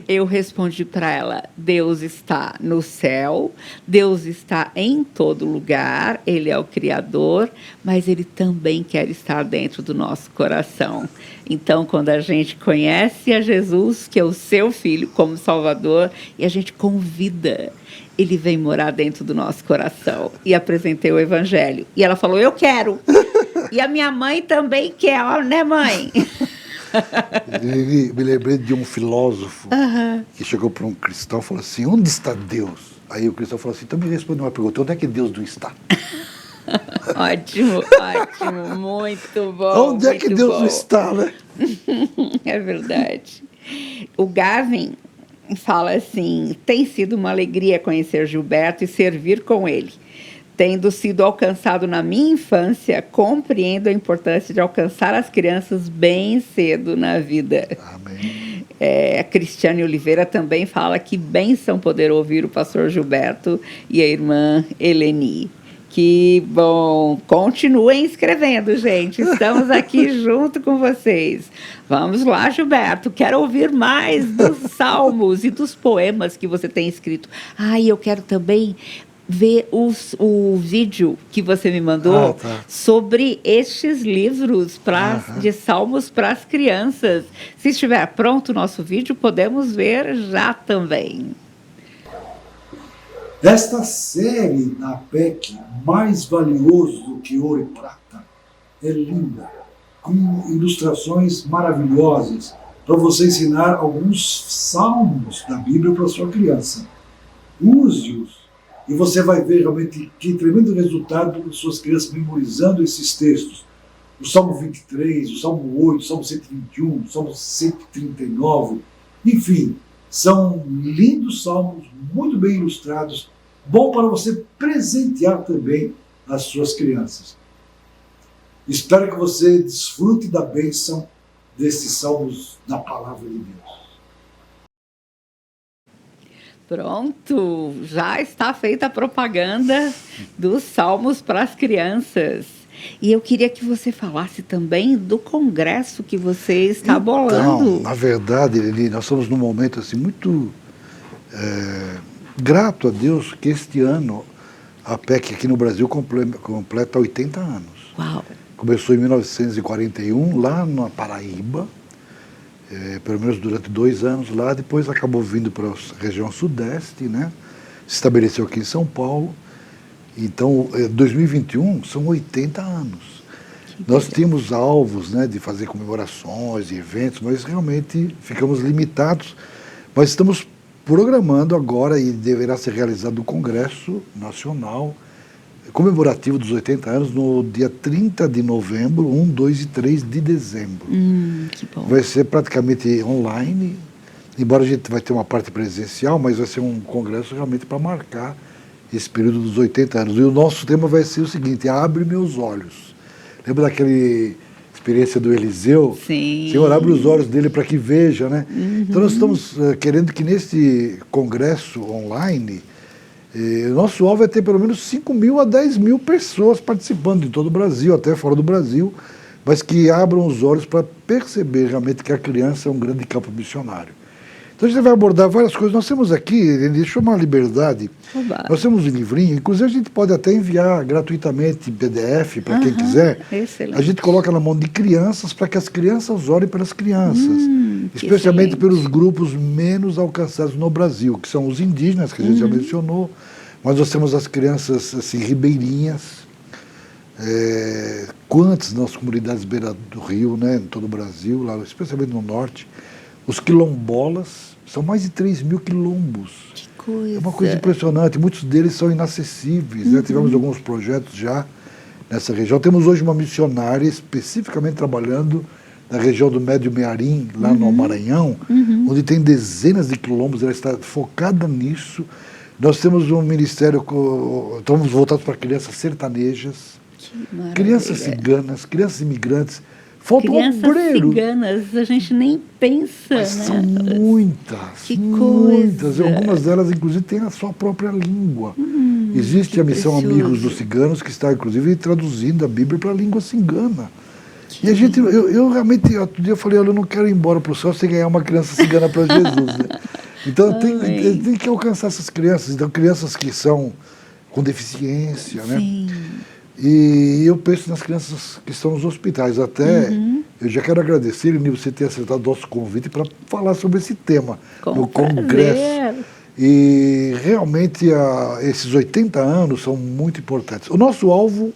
Speaker 1: Eu respondi para ela: Deus está no céu, Deus está em todo lugar, Ele é o Criador, mas Ele também quer estar dentro do nosso coração. Então, quando a gente conhece a Jesus, que é o seu Filho, como Salvador, e a gente convida, Ele vem morar dentro do nosso coração. E apresentei o Evangelho. E ela falou: eu quero. E a minha mãe também quer, né, mãe?
Speaker 2: Me lembrei de um filósofo que chegou para um cristão e falou assim: onde está Deus? Aí o cristão falou assim: então me responde uma pergunta: onde é que Deus não está?
Speaker 1: Ótimo, muito bom.
Speaker 2: Onde é que Deus não está, né?
Speaker 1: É verdade. O Gavin fala assim: tem sido uma alegria conhecer Gilberto e servir com ele. Tendo sido alcançado na minha infância, compreendo a importância de alcançar as crianças bem cedo na vida.
Speaker 2: Amém.
Speaker 1: A Cristiane Oliveira também fala que bênção poder ouvir o pastor Gilberto e a irmã Eleni. Que bom! Continuem escrevendo, gente. Estamos aqui junto com vocês. Vamos lá, Gilberto. Quero ouvir mais dos salmos e dos poemas que você tem escrito. E eu quero também ver o vídeo que você me mandou sobre estes livros de salmos para as crianças. Se estiver pronto o nosso vídeo, podemos ver já também.
Speaker 3: Esta série da APEC, mais valioso do que ouro e prata, é linda, com ilustrações maravilhosas, para você ensinar alguns salmos da Bíblia para a sua criança. Use-os e você vai ver realmente que tremendo resultado das suas crianças memorizando esses textos. O Salmo 23, o Salmo 8, o Salmo 121, o Salmo 139, enfim, São lindos salmos, muito bem ilustrados, bom para você presentear também as suas crianças. Espero que você desfrute da bênção desses salmos da palavra de Deus.
Speaker 1: Pronto, já está feita a propaganda dos salmos para as crianças. E eu queria que você falasse também do congresso que você está bolando.
Speaker 2: Então, na verdade, Lili, nós estamos num momento assim, muito grato a Deus que este ano a PEC aqui no Brasil completa 80 anos.
Speaker 1: Uau!
Speaker 2: Começou em 1941, lá na Paraíba, pelo menos durante 2 anos lá, depois acabou vindo para a região sudeste, né? Se estabeleceu aqui em São Paulo. Então, 2021 são 80 anos. Nós tínhamos alvos, né, de fazer comemorações e eventos, mas realmente ficamos limitados. Mas estamos programando agora, e deverá ser realizado o Congresso Nacional comemorativo dos 80 anos no dia 30 de novembro, 1, 2 e 3 de dezembro.
Speaker 1: Que bom.
Speaker 2: Vai ser praticamente online, embora a gente vai ter uma parte presencial, mas vai ser um congresso realmente para marcar esse período dos 80 anos. E o nosso tema vai ser o seguinte: abre meus olhos. Lembra daquela experiência do Eliseu?
Speaker 1: Sim.
Speaker 2: Senhor, abre os olhos dele para que veja, né? Então nós estamos querendo que nesse congresso online, o nosso alvo é ter pelo menos 5.000 a 10.000 pessoas participando de todo o Brasil, até fora do Brasil, mas que abram os olhos para perceber realmente que a criança é um grande campo missionário. Então a gente vai abordar várias coisas. Nós temos aqui, deixa eu uma liberdade, nós temos um livrinho, inclusive a gente pode até enviar gratuitamente em PDF para quem quiser.
Speaker 1: Excelente.
Speaker 2: A gente coloca na mão de crianças para que as crianças orem pelas crianças, especialmente
Speaker 1: excelente.
Speaker 2: pelos grupos menos alcançados no Brasil, que são os indígenas, que a gente já mencionou, mas nós temos as crianças assim, ribeirinhas, quantas nas comunidades beira do rio, né, em todo o Brasil, lá, especialmente no norte. Os quilombolas, são mais de 3.000 quilombos.
Speaker 1: Que coisa.
Speaker 2: É uma coisa impressionante, muitos deles são inacessíveis, né? Tivemos alguns projetos já nessa região. Temos hoje uma missionária especificamente trabalhando na região do Médio Mearim, lá no Maranhão, onde tem dezenas de quilombos, ela está focada nisso. Nós temos um ministério, estamos voltados para crianças sertanejas, crianças ciganas, crianças imigrantes. Faltam obreiros.
Speaker 1: Ciganas, a gente nem pensa,
Speaker 2: Mas
Speaker 1: né?
Speaker 2: são muitas,
Speaker 1: Que
Speaker 2: muitas.
Speaker 1: coisa.
Speaker 2: Algumas delas, inclusive, têm a sua própria língua. Existe a missão
Speaker 1: precioso.
Speaker 2: Amigos dos Ciganos, que está, inclusive, traduzindo a Bíblia para a língua cigana. E a gente, eu realmente, outro dia eu falei, olha, eu não quero ir embora para o céu sem ganhar uma criança cigana para Jesus, né? Então tem que alcançar essas crianças. Então, crianças que são com deficiência, né?
Speaker 1: Sim.
Speaker 2: E eu penso nas crianças que estão nos hospitais. Até eu já quero agradecer, Lini, você ter aceitado o nosso convite para falar sobre esse tema no Congresso.
Speaker 1: Prazer.
Speaker 2: E realmente esses 80 anos são muito importantes. O nosso alvo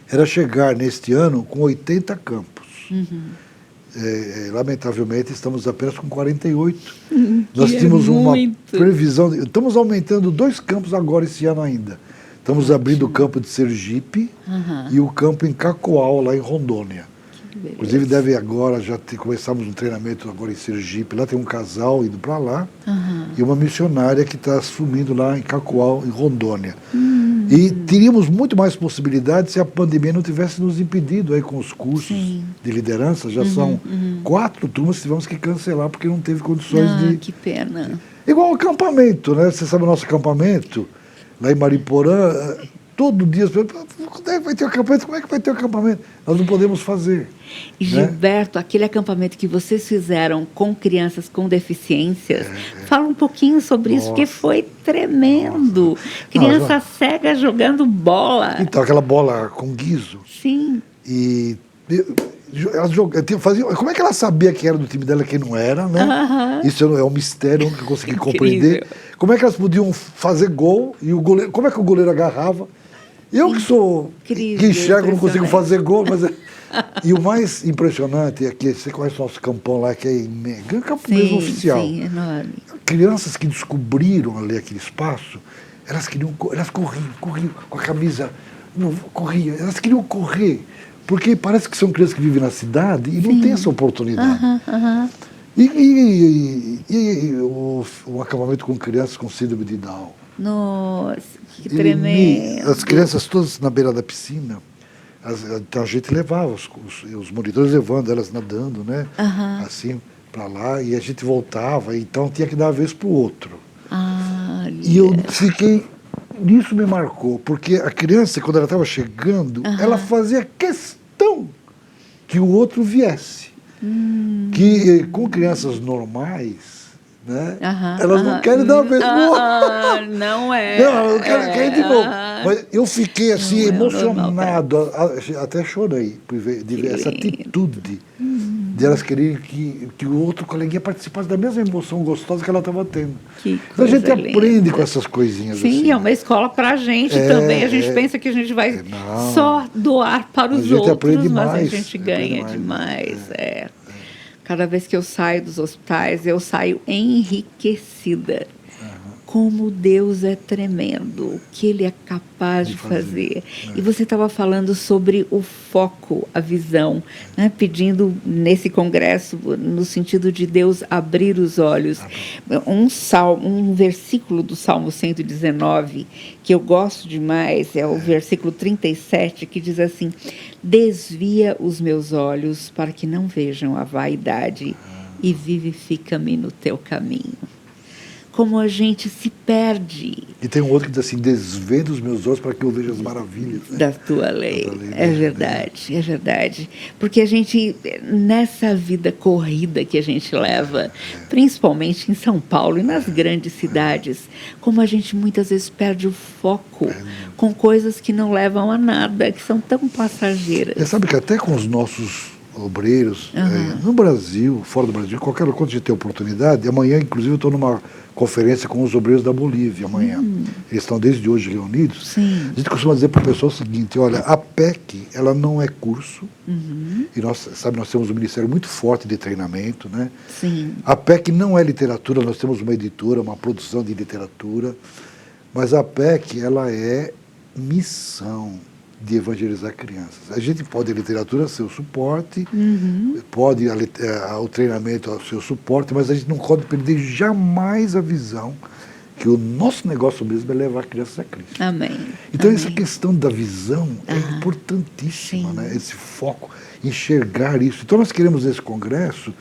Speaker 2: era chegar neste ano com 80 campos. Lamentavelmente estamos apenas com 48. Nós tínhamos uma previsão, estamos aumentando 2 campos agora esse ano ainda. Estamos abrindo o campo de Sergipe e o campo em Cacoal, lá em Rondônia. Inclusive deve agora, começamos um treinamento agora em Sergipe, lá tem um casal indo para lá e uma missionária que está assumindo lá em Cacoal, em Rondônia. E teríamos muito mais possibilidades se a pandemia não tivesse nos impedido aí com os cursos de liderança. Já são 4 turmas que tivemos que cancelar porque não teve condições de...
Speaker 1: Que pena.
Speaker 2: Igual o acampamento, né? Você sabe o nosso acampamento, lá em Mariporã, todo dia as pessoas, quando é que vai ter o acampamento? Como é que vai ter o acampamento? Nós não podemos fazer.
Speaker 1: E Gilberto, aquele acampamento que vocês fizeram com crianças com deficiências, fala um pouquinho sobre isso, porque foi tremendo. Criança cega jogando bola.
Speaker 2: Então, aquela bola com guiso.
Speaker 1: Sim.
Speaker 2: E elas faziam, como é que ela sabia quem era do time dela e quem não era, né? Isso é um mistério, eu nunca consegui compreender. Como é que elas podiam fazer gol e o goleiro, como é que o goleiro agarrava? Eu que sou, que enxergo, não consigo fazer gol, mas... E o mais impressionante é que você conhece o nosso campão lá, que é campo mesmo oficial.
Speaker 1: Sim, enorme.
Speaker 2: Crianças que descobriram ali aquele espaço, elas corriam com a camisa, corriam, elas queriam correr, porque parece que são crianças que vivem na cidade e não têm essa oportunidade. O acampamento com crianças com síndrome de Down?
Speaker 1: Nossa, que tremendo.
Speaker 2: As crianças todas na beira da piscina, então a gente levava, os monitores levando elas nadando, né? Assim, para lá, e a gente voltava, então tinha que dar a vez para o outro. E eu fiquei... Isso me marcou, porque a criança, quando ela estava chegando, ela fazia questão que o outro viesse. Que com crianças normais, né, elas não querem dar uma vez pro outro.
Speaker 1: Não é.
Speaker 2: Não, eu quero ir de novo. Mas eu fiquei assim, emocionado, até chorei de ver essa atitude de elas quererem que o outro coleguinha participasse da mesma emoção gostosa que ela estava tendo. Então a gente aprende com essas coisinhas.
Speaker 1: Sim,
Speaker 2: assim.
Speaker 1: É uma escola para a gente também. A gente pensa que a gente vai só doar para os outros, mas a gente ganha demais. Cada vez que eu saio dos hospitais, eu saio enriquecida. Como Deus é tremendo, o que Ele é capaz de fazer. E você estava falando sobre o foco, a visão, né? Pedindo nesse congresso, no sentido de Deus abrir os olhos. Um versículo do Salmo 119, que eu gosto demais, é o versículo 37, que diz assim: desvia os meus olhos para que não vejam a vaidade e vivifica-me no teu caminho. Como a gente se perde.
Speaker 2: E tem um outro que diz assim: desvenda os meus olhos para que eu veja as maravilhas. Né?
Speaker 1: Da tua lei. É verdade, é verdade. Porque a gente, nessa vida corrida que a gente leva, principalmente em São Paulo e nas grandes cidades, como a gente muitas vezes perde o foco com coisas que não levam a nada, que são tão passageiras.
Speaker 2: Você sabe que até com os nossos obreiros, no Brasil, fora do Brasil, qualquer lugar, quando a gente tem oportunidade, amanhã, inclusive, eu estou numa conferência com os obreiros da Bolívia, amanhã. Eles estão desde hoje reunidos.
Speaker 1: Sim.
Speaker 2: A gente costuma dizer para o pessoal o seguinte: olha, a PEC, ela não é curso, e nós temos um ministério muito forte de treinamento, né?
Speaker 1: Sim.
Speaker 2: A PEC não é literatura, nós temos uma editora, uma produção de literatura, mas a PEC, ela é missão de evangelizar crianças. A gente pode, a literatura, ser o suporte, pode o treinamento ao seu suporte, mas a gente não pode perder jamais a visão que o nosso negócio mesmo é levar crianças a Cristo.
Speaker 1: Amém.
Speaker 2: Então
Speaker 1: Amém.
Speaker 2: essa questão da visão é importantíssima, né? Esse foco, enxergar isso. Então nós queremos esse congresso,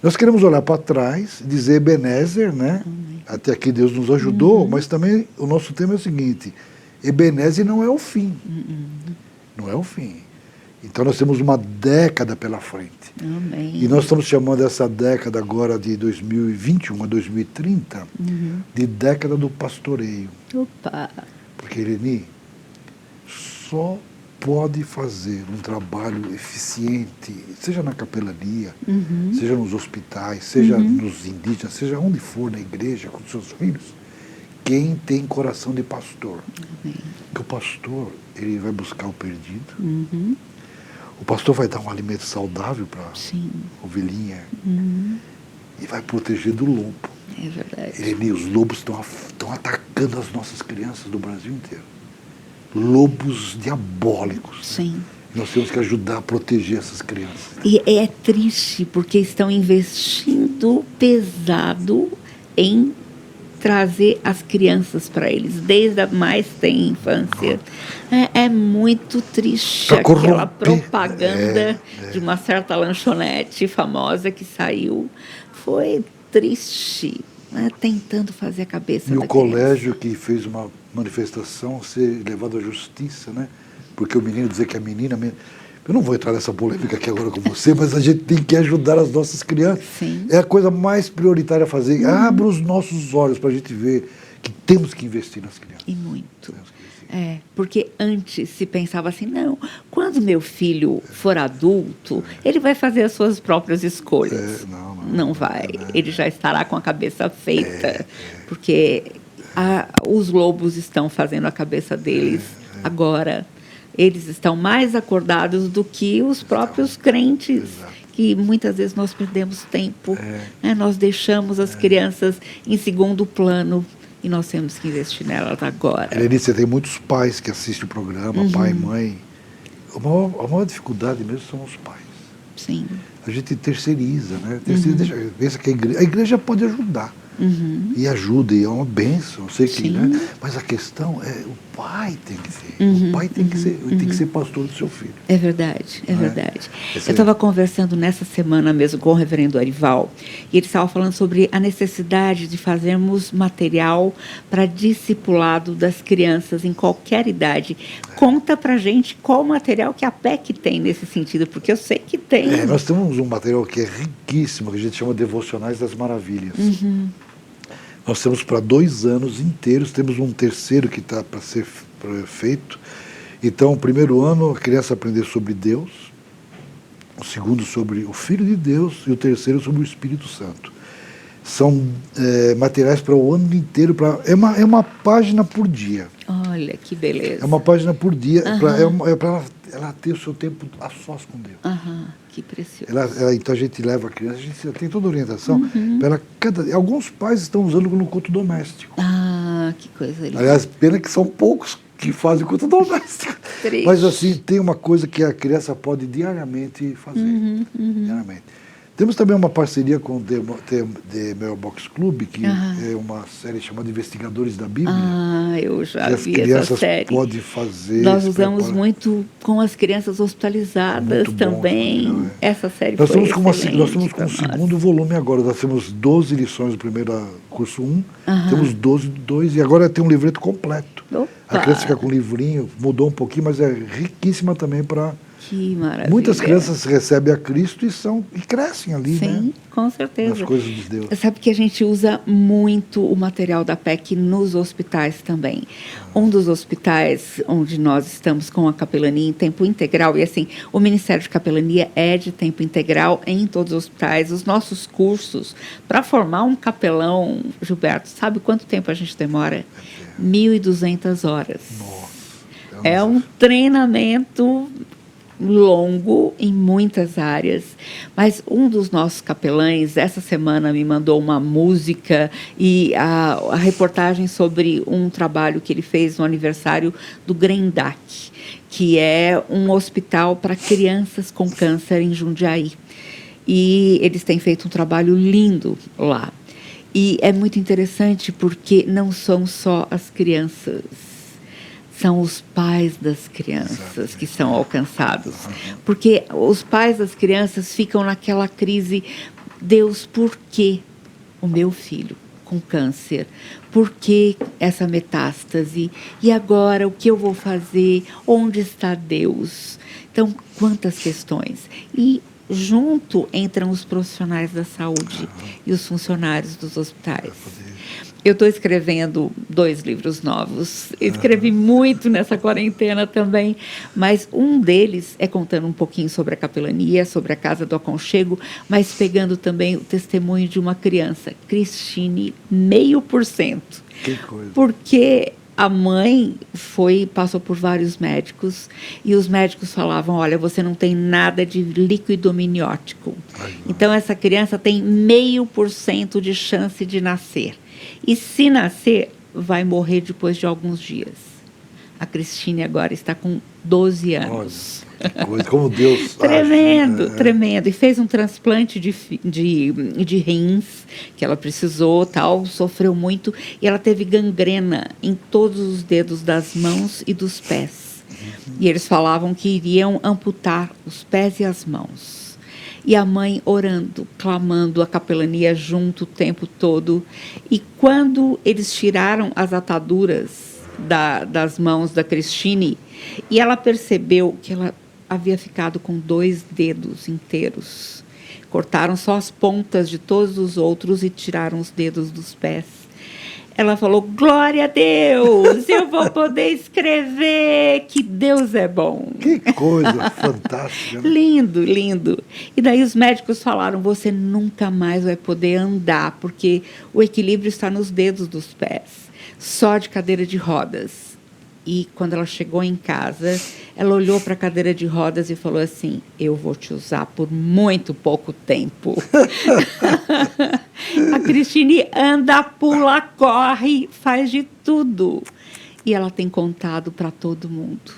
Speaker 2: nós queremos olhar para trás, dizer Ebenezer, né? Até aqui Deus nos ajudou, mas também o nosso tema é o seguinte: Ebenezer não é o fim. Não é o fim. Então nós temos uma década pela frente.
Speaker 1: Amém.
Speaker 2: E nós estamos chamando essa década agora de 2021 a 2030 de década do pastoreio.
Speaker 1: Opa!
Speaker 2: Porque, Eleni, só pode fazer um trabalho eficiente, seja na capelania, seja nos hospitais, seja nos indígenas, seja onde for, na igreja, com seus filhos, quem tem coração de pastor.
Speaker 1: Amém.
Speaker 2: Porque o pastor, ele vai buscar o perdido. O pastor vai dar um alimento saudável para a ovelhinha. E vai proteger do lobo.
Speaker 1: É verdade.
Speaker 2: Eleni, os lobos estão atacando as nossas crianças do Brasil inteiro. Lobos diabólicos.
Speaker 1: Sim.
Speaker 2: Né? Nós temos que ajudar a proteger essas crianças.
Speaker 1: E é triste porque estão investindo pesado em trazer as crianças para eles, desde a mais tenra infância. É muito triste aquela propaganda de uma certa lanchonete famosa que saiu. Foi triste, né? Tentando fazer a cabeça da criança.
Speaker 2: E o colégio que fez uma manifestação ser levado à justiça, né? Porque o menino dizer que a menina... Eu não vou entrar nessa polêmica aqui agora com você, mas a gente tem que ajudar as nossas crianças.
Speaker 1: Sim.
Speaker 2: É a coisa mais prioritária a fazer. Abra os nossos olhos para a gente ver que temos que investir nas crianças.
Speaker 1: E muito. Porque antes se pensava assim, não, quando meu filho for adulto, ele vai fazer as suas próprias escolhas. Não vai. Ele já estará com a cabeça feita, porque os lobos estão fazendo a cabeça deles agora. Eles estão mais acordados do que os próprios crentes, que muitas vezes nós perdemos tempo, né? Nós deixamos as crianças em segundo plano e nós temos que investir nelas agora.
Speaker 2: Eleni, você tem muitos pais que assistem o programa, pai e mãe. A maior dificuldade mesmo são os pais.
Speaker 1: Sim.
Speaker 2: A gente terceiriza, né? Pensa que a igreja pode ajudar. E ajuda, e é uma bênção, eu sei que, né? Mas a questão é, o pai tem que ser. O pai tem que ser pastor do seu filho.
Speaker 1: É verdade, é verdade. Eu
Speaker 2: Esse
Speaker 1: estava conversando nessa semana mesmo com o reverendo Arival, e ele estava falando sobre a necessidade de fazermos material para discipulado das crianças em qualquer idade. Conta pra gente qual material que a PEC tem nesse sentido, porque eu sei que tem.
Speaker 2: nós temos um material que é riquíssimo, que a gente chama Devocionais das Maravilhas. Nós temos para 2 anos inteiros, temos um terceiro que está para ser feito. Então, o primeiro ano, a criança aprender sobre Deus, o segundo sobre o Filho de Deus e o terceiro sobre o Espírito Santo. São materiais para o ano inteiro, é uma página por dia.
Speaker 1: Olha, que beleza.
Speaker 2: É uma página por dia, para ela ter o seu tempo a sós com Deus.
Speaker 1: Que precioso.
Speaker 2: Então a gente leva a criança, a gente tem toda a orientação. Alguns pais estão usando no culto doméstico.
Speaker 1: Que coisa linda.
Speaker 2: Aliás, pena que são poucos que fazem culto doméstico.
Speaker 1: Triste.
Speaker 2: Mas assim, tem uma coisa que a criança pode diariamente fazer. Diariamente. Temos também uma parceria com o The Mailbox Club, que é uma série chamada Investigadores da Bíblia.
Speaker 1: Eu já
Speaker 2: que as
Speaker 1: vi essa
Speaker 2: crianças
Speaker 1: série.
Speaker 2: podem fazer.
Speaker 1: Nós usamos muito com as crianças hospitalizadas também.
Speaker 2: Também,
Speaker 1: Essa série
Speaker 2: nós
Speaker 1: foi
Speaker 2: estamos
Speaker 1: excelente
Speaker 2: nós estamos com
Speaker 1: pra
Speaker 2: o segundo volume agora. Nós temos 12 lições do primeiro curso 1, temos 12 do 2 e agora tem um livreto completo.
Speaker 1: Opa.
Speaker 2: A criança fica com um livrinho, mudou um pouquinho, mas é riquíssima também para...
Speaker 1: Que maravilha.
Speaker 2: Muitas crianças recebem a Cristo e crescem ali,
Speaker 1: Sim,
Speaker 2: né?
Speaker 1: com certeza.
Speaker 2: Nas coisas de Deus.
Speaker 1: Sabe que a gente usa muito o material da PEC nos hospitais também. Um dos hospitais onde nós estamos com a capelania em tempo integral, e assim, o Ministério de Capelania é de tempo integral em todos os hospitais. Os nossos cursos, para formar um capelão, Gilberto, sabe quanto tempo a gente demora? 1.200 horas.
Speaker 2: Nossa.
Speaker 1: É um treinamento longo em muitas áreas, mas um dos nossos capelães essa semana me mandou uma música e a reportagem sobre um trabalho que ele fez no aniversário do Grendac, que é um hospital para crianças com câncer em Jundiaí. E eles têm feito um trabalho lindo lá. E é muito interessante porque não são só as crianças, são os pais das crianças que são alcançados. Porque os pais das crianças ficam naquela crise, Deus, por que o meu filho com câncer? Por que essa metástase? E agora, o que eu vou fazer? Onde está Deus? Então, quantas questões. E junto entram os profissionais da saúde e os funcionários dos hospitais. Eu estou escrevendo 2 livros novos. Escrevi muito nessa quarentena também, mas um deles é contando um pouquinho sobre a capelania, sobre a Casa do Aconchego, mas pegando também o testemunho de uma criança, Cristine, 0,5%.
Speaker 2: Que coisa.
Speaker 1: Porque a mãe passou por vários médicos e os médicos falavam, olha, você não tem nada de líquido amniótico. Então, essa criança tem 0,5% de chance de nascer. E se nascer, vai morrer depois de alguns dias. A Cristine agora está com 12 anos.
Speaker 2: Olha, que coisa, como Deus
Speaker 1: Tremendo,
Speaker 2: age, né?
Speaker 1: tremendo. E fez um transplante de rins, que ela precisou, tal, sofreu muito. E ela teve gangrena em todos os dedos das mãos e dos pés. E eles falavam que iriam amputar os pés e as mãos. E a mãe orando, clamando, a capelania junto o tempo todo. E quando eles tiraram as ataduras das mãos da Cristine, e ela percebeu que ela havia ficado com 2 dedos inteiros. Cortaram só as pontas de todos os outros e tiraram os dedos dos pés. Ela falou, glória a Deus, eu vou poder escrever, que Deus é bom.
Speaker 2: Que coisa fantástica. Né?
Speaker 1: Lindo, lindo. E daí os médicos falaram, você nunca mais vai poder andar, porque o equilíbrio está nos dedos dos pés, só de cadeira de rodas. E quando ela chegou em casa, ela olhou para a cadeira de rodas e falou assim, eu vou te usar por muito pouco tempo. A Cristine anda, pula, corre, faz de tudo. E ela tem contado para todo mundo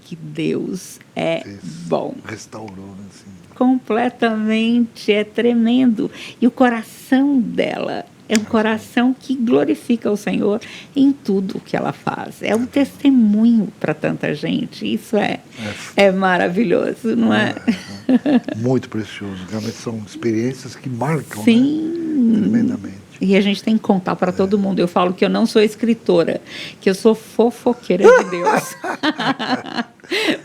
Speaker 1: que Deus é bom.
Speaker 2: Restaurou, né? Assim.
Speaker 1: completamente, é tremendo. E o coração dela é um coração que glorifica o Senhor em tudo que ela faz. É um testemunho para tanta gente. Isso é maravilhoso, não é?
Speaker 2: Muito precioso. Realmente são experiências que marcam,
Speaker 1: Sim.
Speaker 2: né? Tremendamente.
Speaker 1: E a gente tem que contar para todo mundo. Eu falo que eu não sou escritora, que eu sou fofoqueira de Deus.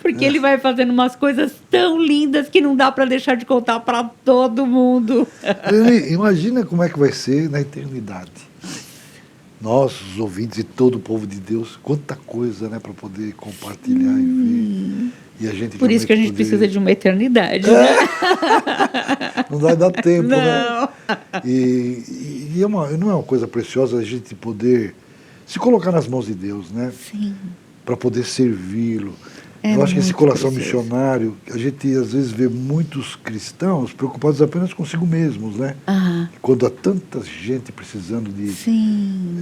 Speaker 1: Porque ele vai fazendo umas coisas tão lindas que não dá para deixar de contar para todo mundo.
Speaker 2: Imagina como é que vai ser na eternidade. Nós, os ouvintes e todo o povo de Deus, quanta coisa, né, para poder compartilhar e ver. E a gente
Speaker 1: por isso que a gente precisa de uma eternidade, né?
Speaker 2: Não vai dar tempo,
Speaker 1: não.
Speaker 2: Né? E não é uma coisa preciosa a gente poder se colocar nas mãos de Deus, né?
Speaker 1: Sim.
Speaker 2: Para poder servi-lo. Eu acho que esse coração missionário, a gente às vezes vê muitos cristãos preocupados apenas consigo mesmos, né? Quando há tanta gente precisando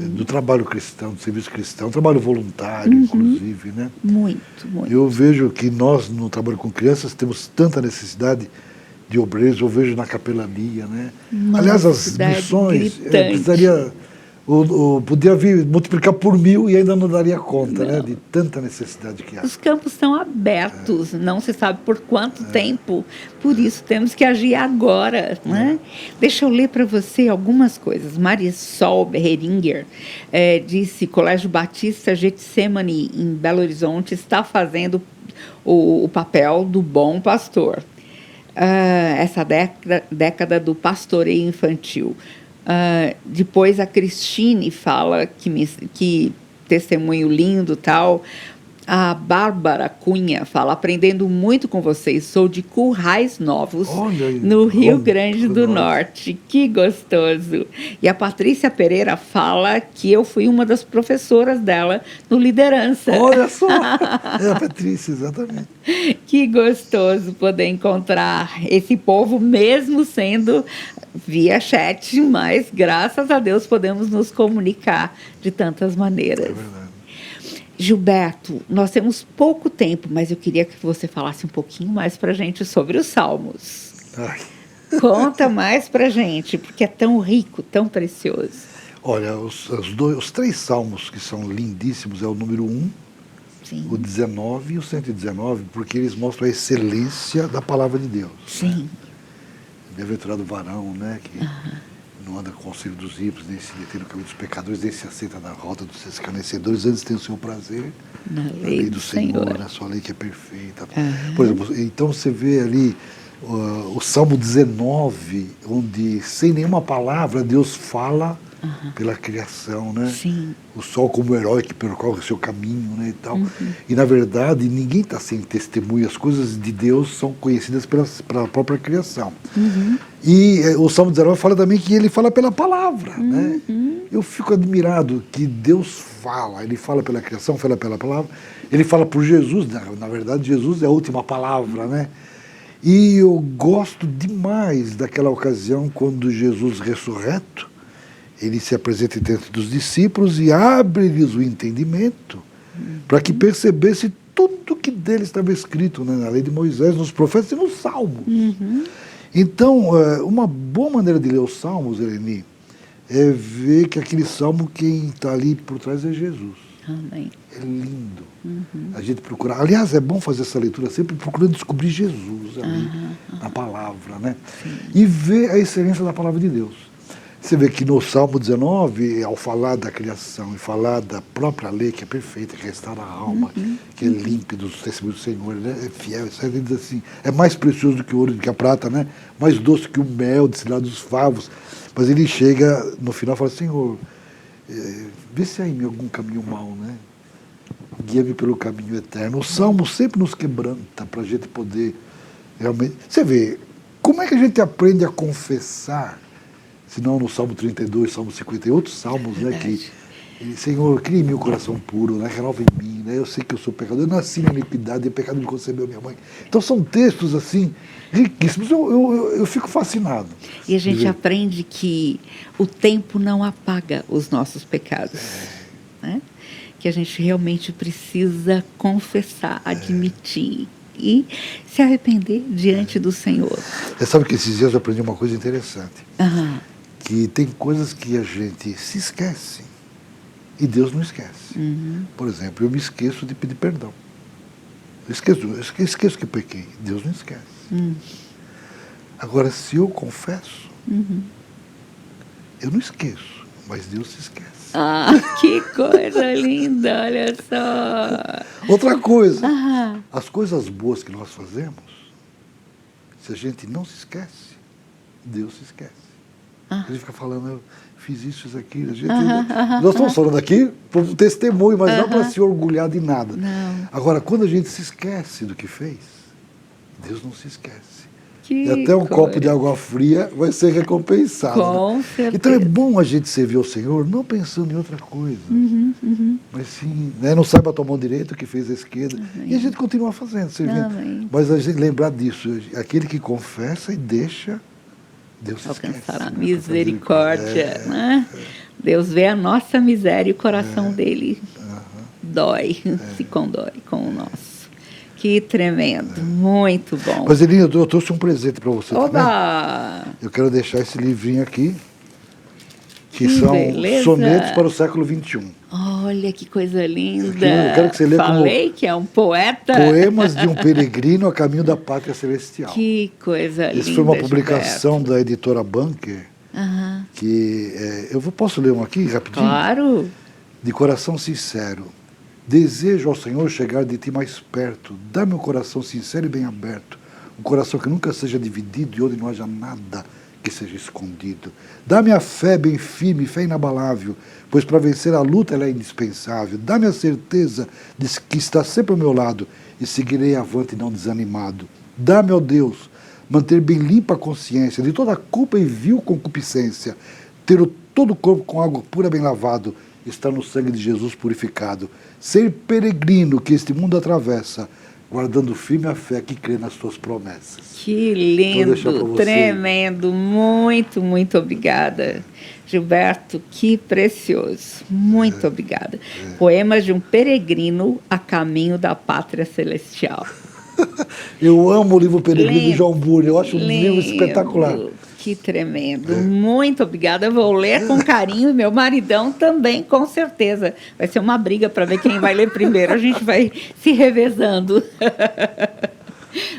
Speaker 2: do trabalho cristão, do serviço cristão, trabalho voluntário, inclusive, né?
Speaker 1: Muito, muito.
Speaker 2: Eu vejo que nós, no trabalho com crianças, temos tanta necessidade de obreiros, eu vejo na capelania, né? Aliás, as missões, precisaria... podia vir multiplicar por 1000 e ainda não daria conta, né, de tanta necessidade que há.
Speaker 1: Os campos estão abertos, não se sabe por quanto tempo, por isso temos que agir agora. Né? Deixa eu ler para você algumas coisas. Marisol Behringer disse: Colégio Batista Getsemani, em Belo Horizonte, está fazendo o papel do bom pastor. Essa década do pastoreio infantil. Depois a Cristine fala que testemunho lindo tal. A Bárbara Cunha fala: aprendendo muito com vocês, sou de Currais Novos, no Rio Grande do Norte. Que gostoso. E a Patrícia Pereira fala que eu fui uma das professoras dela no Liderança.
Speaker 2: Olha só, é a Patrícia, exatamente.
Speaker 1: Que gostoso poder encontrar esse povo, mesmo sendo via chat, mas graças a Deus podemos nos comunicar de tantas maneiras.
Speaker 2: É verdade.
Speaker 1: Gilberto, nós temos pouco tempo, mas eu queria que você falasse um pouquinho mais para a gente sobre os Salmos.
Speaker 2: Ai.
Speaker 1: Conta mais para a gente, porque é tão rico, tão precioso.
Speaker 2: Olha, os 3 Salmos que são lindíssimos é o número 1,
Speaker 1: Sim.
Speaker 2: o 19 e o 119, porque eles mostram a excelência da palavra de Deus.
Speaker 1: Sim.
Speaker 2: Né? Bem-aventurado o varão, né, que não anda com o conselho dos ímpios, nem se detém no caminho dos pecadores, nem se assenta na roda dos escarnecedores, antes tem o seu prazer
Speaker 1: na
Speaker 2: lei do Senhor, na sua lei que é perfeita. Por exemplo, então você vê ali o Salmo 19, onde sem nenhuma palavra Deus fala pela criação, né?
Speaker 1: Sim.
Speaker 2: O sol como herói que percorre o seu caminho, né, e tal. E na verdade ninguém está sem testemunho, as coisas de Deus são conhecidas pela própria criação. E o Salmo 19 fala também que ele fala pela palavra, né? Eu fico admirado que Deus fala, ele fala pela criação, fala pela palavra, ele fala por Jesus, na verdade Jesus é a última palavra, né? E eu gosto demais daquela ocasião quando Jesus ressurreto, ele se apresenta diante dos discípulos e abre-lhes o entendimento para que percebesse tudo que dele estava escrito, né, na lei de Moisés, nos profetas e nos salmos. Então, uma boa maneira de ler os salmos, Eleni, é ver que aquele salmo, quem está ali por trás é Jesus.
Speaker 1: Amém.
Speaker 2: É lindo. A gente procurar. Aliás, é bom fazer essa leitura sempre procurando descobrir Jesus ali, na palavra, né? E ver a excelência da palavra de Deus. Você vê que no Salmo 19, ao falar da criação e falar da própria lei, que é perfeita, que restaura a alma, que é límpido, o testemunho do Senhor, né? É fiel, ele diz assim, é mais precioso do que o ouro, do que a prata, né? Mais doce que o mel, destilado dos favos. Mas ele chega no final e fala: Senhor, vê se há em mim algum caminho mau, né? Guia-me pelo caminho eterno. O Salmo sempre nos quebranta para a gente poder realmente... Você vê, como é que a gente aprende a confessar, se não no Salmo 32, Salmo 50 e outros salmos, né, que Senhor, cria em mim o coração puro, né, renova em mim, né, eu sei que eu sou pecador, eu nasci na iniquidade, e pecado me concebeu minha mãe. Então são textos assim, riquíssimos, eu fico fascinado.
Speaker 1: E a gente aprende que o tempo não apaga os nossos pecados, né? Que a gente realmente precisa confessar, admitir e se arrepender diante do Senhor.
Speaker 2: Você sabe que esses dias eu aprendi uma coisa interessante.
Speaker 1: Aham.
Speaker 2: Que tem coisas que a gente se esquece e Deus não esquece. Por exemplo, eu me esqueço de pedir perdão. Eu esqueço que pequei. Deus não esquece. Agora, se eu confesso, eu não esqueço, mas Deus se esquece.
Speaker 1: Ah, que coisa linda, olha só.
Speaker 2: Outra coisa,
Speaker 1: Ah,
Speaker 2: as coisas boas que nós fazemos, se a gente não se esquece, Deus se esquece. A gente fica falando, eu fiz isso aquilo. Nós estamos falando aqui por um testemunho, mas não para se orgulhar de nada.
Speaker 1: Não.
Speaker 2: Agora, quando a gente se esquece do que fez, Deus não se esquece.
Speaker 1: que
Speaker 2: E até um
Speaker 1: coisa.
Speaker 2: copo de água fria vai ser recompensado.
Speaker 1: Com
Speaker 2: né?
Speaker 1: certeza.
Speaker 2: Então é bom a gente servir ao Senhor não pensando em outra coisa, mas sim, né, não saiba tomar o direito que fez a esquerda. E a gente continua fazendo, servindo.
Speaker 1: Amém.
Speaker 2: Mas a gente lembrar disso, aquele que confessa e deixa, Deus se esquece.
Speaker 1: Alcançar a
Speaker 2: né?
Speaker 1: misericórdia, né? Deus vê a nossa miséria e o coração dele dói, se condói com o nosso. Que tremendo, muito bom.
Speaker 2: Mas, Elinho, eu trouxe um presente para você também.
Speaker 1: Oba!
Speaker 2: Eu quero deixar esse livrinho aqui, que
Speaker 1: Que
Speaker 2: são
Speaker 1: beleza.
Speaker 2: sonetos para o século XXI.
Speaker 1: Olha que coisa linda.
Speaker 2: Eu quero que você lê como
Speaker 1: Falei que é um poeta.
Speaker 2: Poemas de um Peregrino a Caminho da Pátria Celestial.
Speaker 1: Que coisa linda.
Speaker 2: Isso foi uma publicação da editora Bunker,
Speaker 1: Aham.
Speaker 2: que posso ler um aqui rapidinho?
Speaker 1: Claro.
Speaker 2: De coração sincero. Desejo ao Senhor chegar de ti mais perto. Dá-me um coração sincero e bem aberto. Um coração que nunca seja dividido e onde não haja nada que seja escondido. Dá-me a fé bem firme, fé inabalável, pois para vencer a luta ela é indispensável. Dá-me a certeza de que está sempre ao meu lado e seguirei avante não desanimado. Dá-me, ó Deus, manter bem limpa a consciência de toda culpa e vil concupiscência, ter todo o corpo com água pura bem lavado, estar no sangue de Jesus purificado, ser peregrino que este mundo atravessa, guardando firme a fé que crê nas tuas promessas.
Speaker 1: Que
Speaker 2: Vou deixar pra
Speaker 1: lindo,
Speaker 2: você.
Speaker 1: tremendo. Muito, muito obrigada. Gilberto, que precioso. Muito obrigada. Poemas de um peregrino a caminho da pátria celestial.
Speaker 2: Eu amo o livro Peregrino de
Speaker 1: Lindo,
Speaker 2: João Burri, eu acho um livro
Speaker 1: lindo.
Speaker 2: espetacular.
Speaker 1: Que tremendo. Muito obrigada. Eu vou ler com carinho. Meu maridão também, com certeza. Vai ser uma briga para ver quem vai ler primeiro. A gente vai se revezando.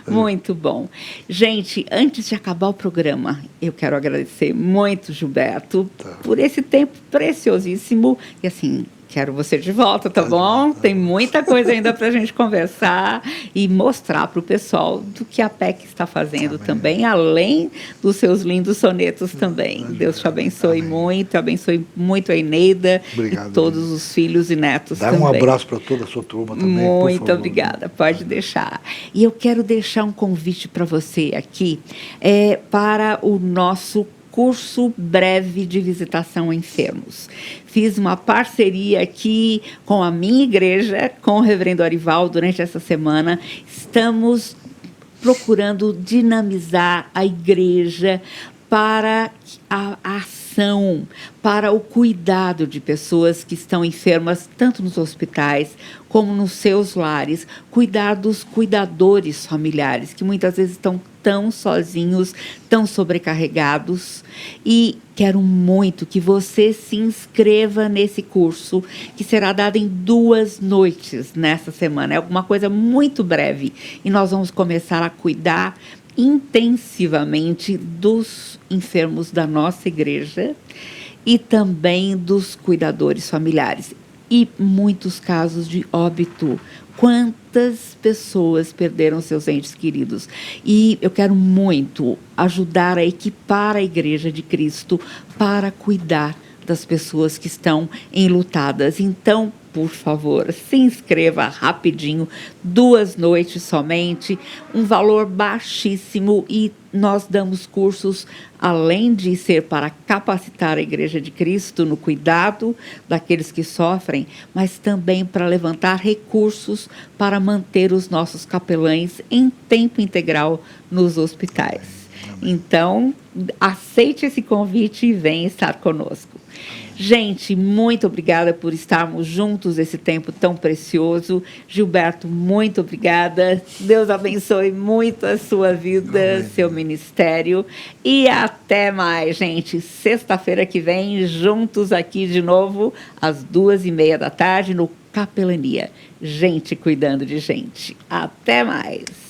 Speaker 1: Muito bom. Gente, antes de acabar o programa, eu quero agradecer muito, Gilberto, por esse tempo preciosíssimo. E assim, quero você de volta, tá bom? Tem muita coisa ainda para a gente conversar e mostrar para o pessoal do que a PEC está fazendo também, além dos seus lindos sonetos também. Deus te abençoe muito, abençoe muito a Eneida
Speaker 2: Obrigado,
Speaker 1: e todos os filhos e netos
Speaker 2: Dá
Speaker 1: também.
Speaker 2: um abraço para toda a sua turma também, por
Speaker 1: Muito
Speaker 2: favor.
Speaker 1: obrigada, pode deixar. E eu quero deixar um convite para você aqui, para o nosso curso breve de visitação a enfermos. Fiz uma parceria aqui com a minha igreja, com o reverendo Arival, durante essa semana. Estamos procurando dinamizar a igreja para a ação, para o cuidado de pessoas que estão enfermas, tanto nos hospitais como nos seus lares, cuidar dos cuidadores familiares, que muitas vezes estão tão sozinhos, tão sobrecarregados. E quero muito que você se inscreva nesse curso, que será dado em 2 noites nessa semana. É alguma coisa muito breve. E nós vamos começar a cuidar intensivamente dos enfermos da nossa igreja e também dos cuidadores familiares. E muitos casos de óbito. Quantas pessoas perderam seus entes queridos? E eu quero muito ajudar a equipar a Igreja de Cristo para cuidar das pessoas que estão enlutadas. Então, por favor, se inscreva rapidinho, 2 noites somente, um valor baixíssimo, e nós damos cursos, além de ser para capacitar a Igreja de Cristo no cuidado daqueles que sofrem, mas também para levantar recursos para manter os nossos capelães em tempo integral nos hospitais. Então, aceite esse convite e venha estar conosco. Gente, muito obrigada por estarmos juntos esse tempo tão precioso. Gilberto, muito obrigada. Deus abençoe muito a sua vida,
Speaker 2: Amém.
Speaker 1: seu ministério. E até mais, gente. Sexta-feira que vem, juntos aqui de novo, às 2h30 da tarde, no Capelania. Gente cuidando de gente. Até mais.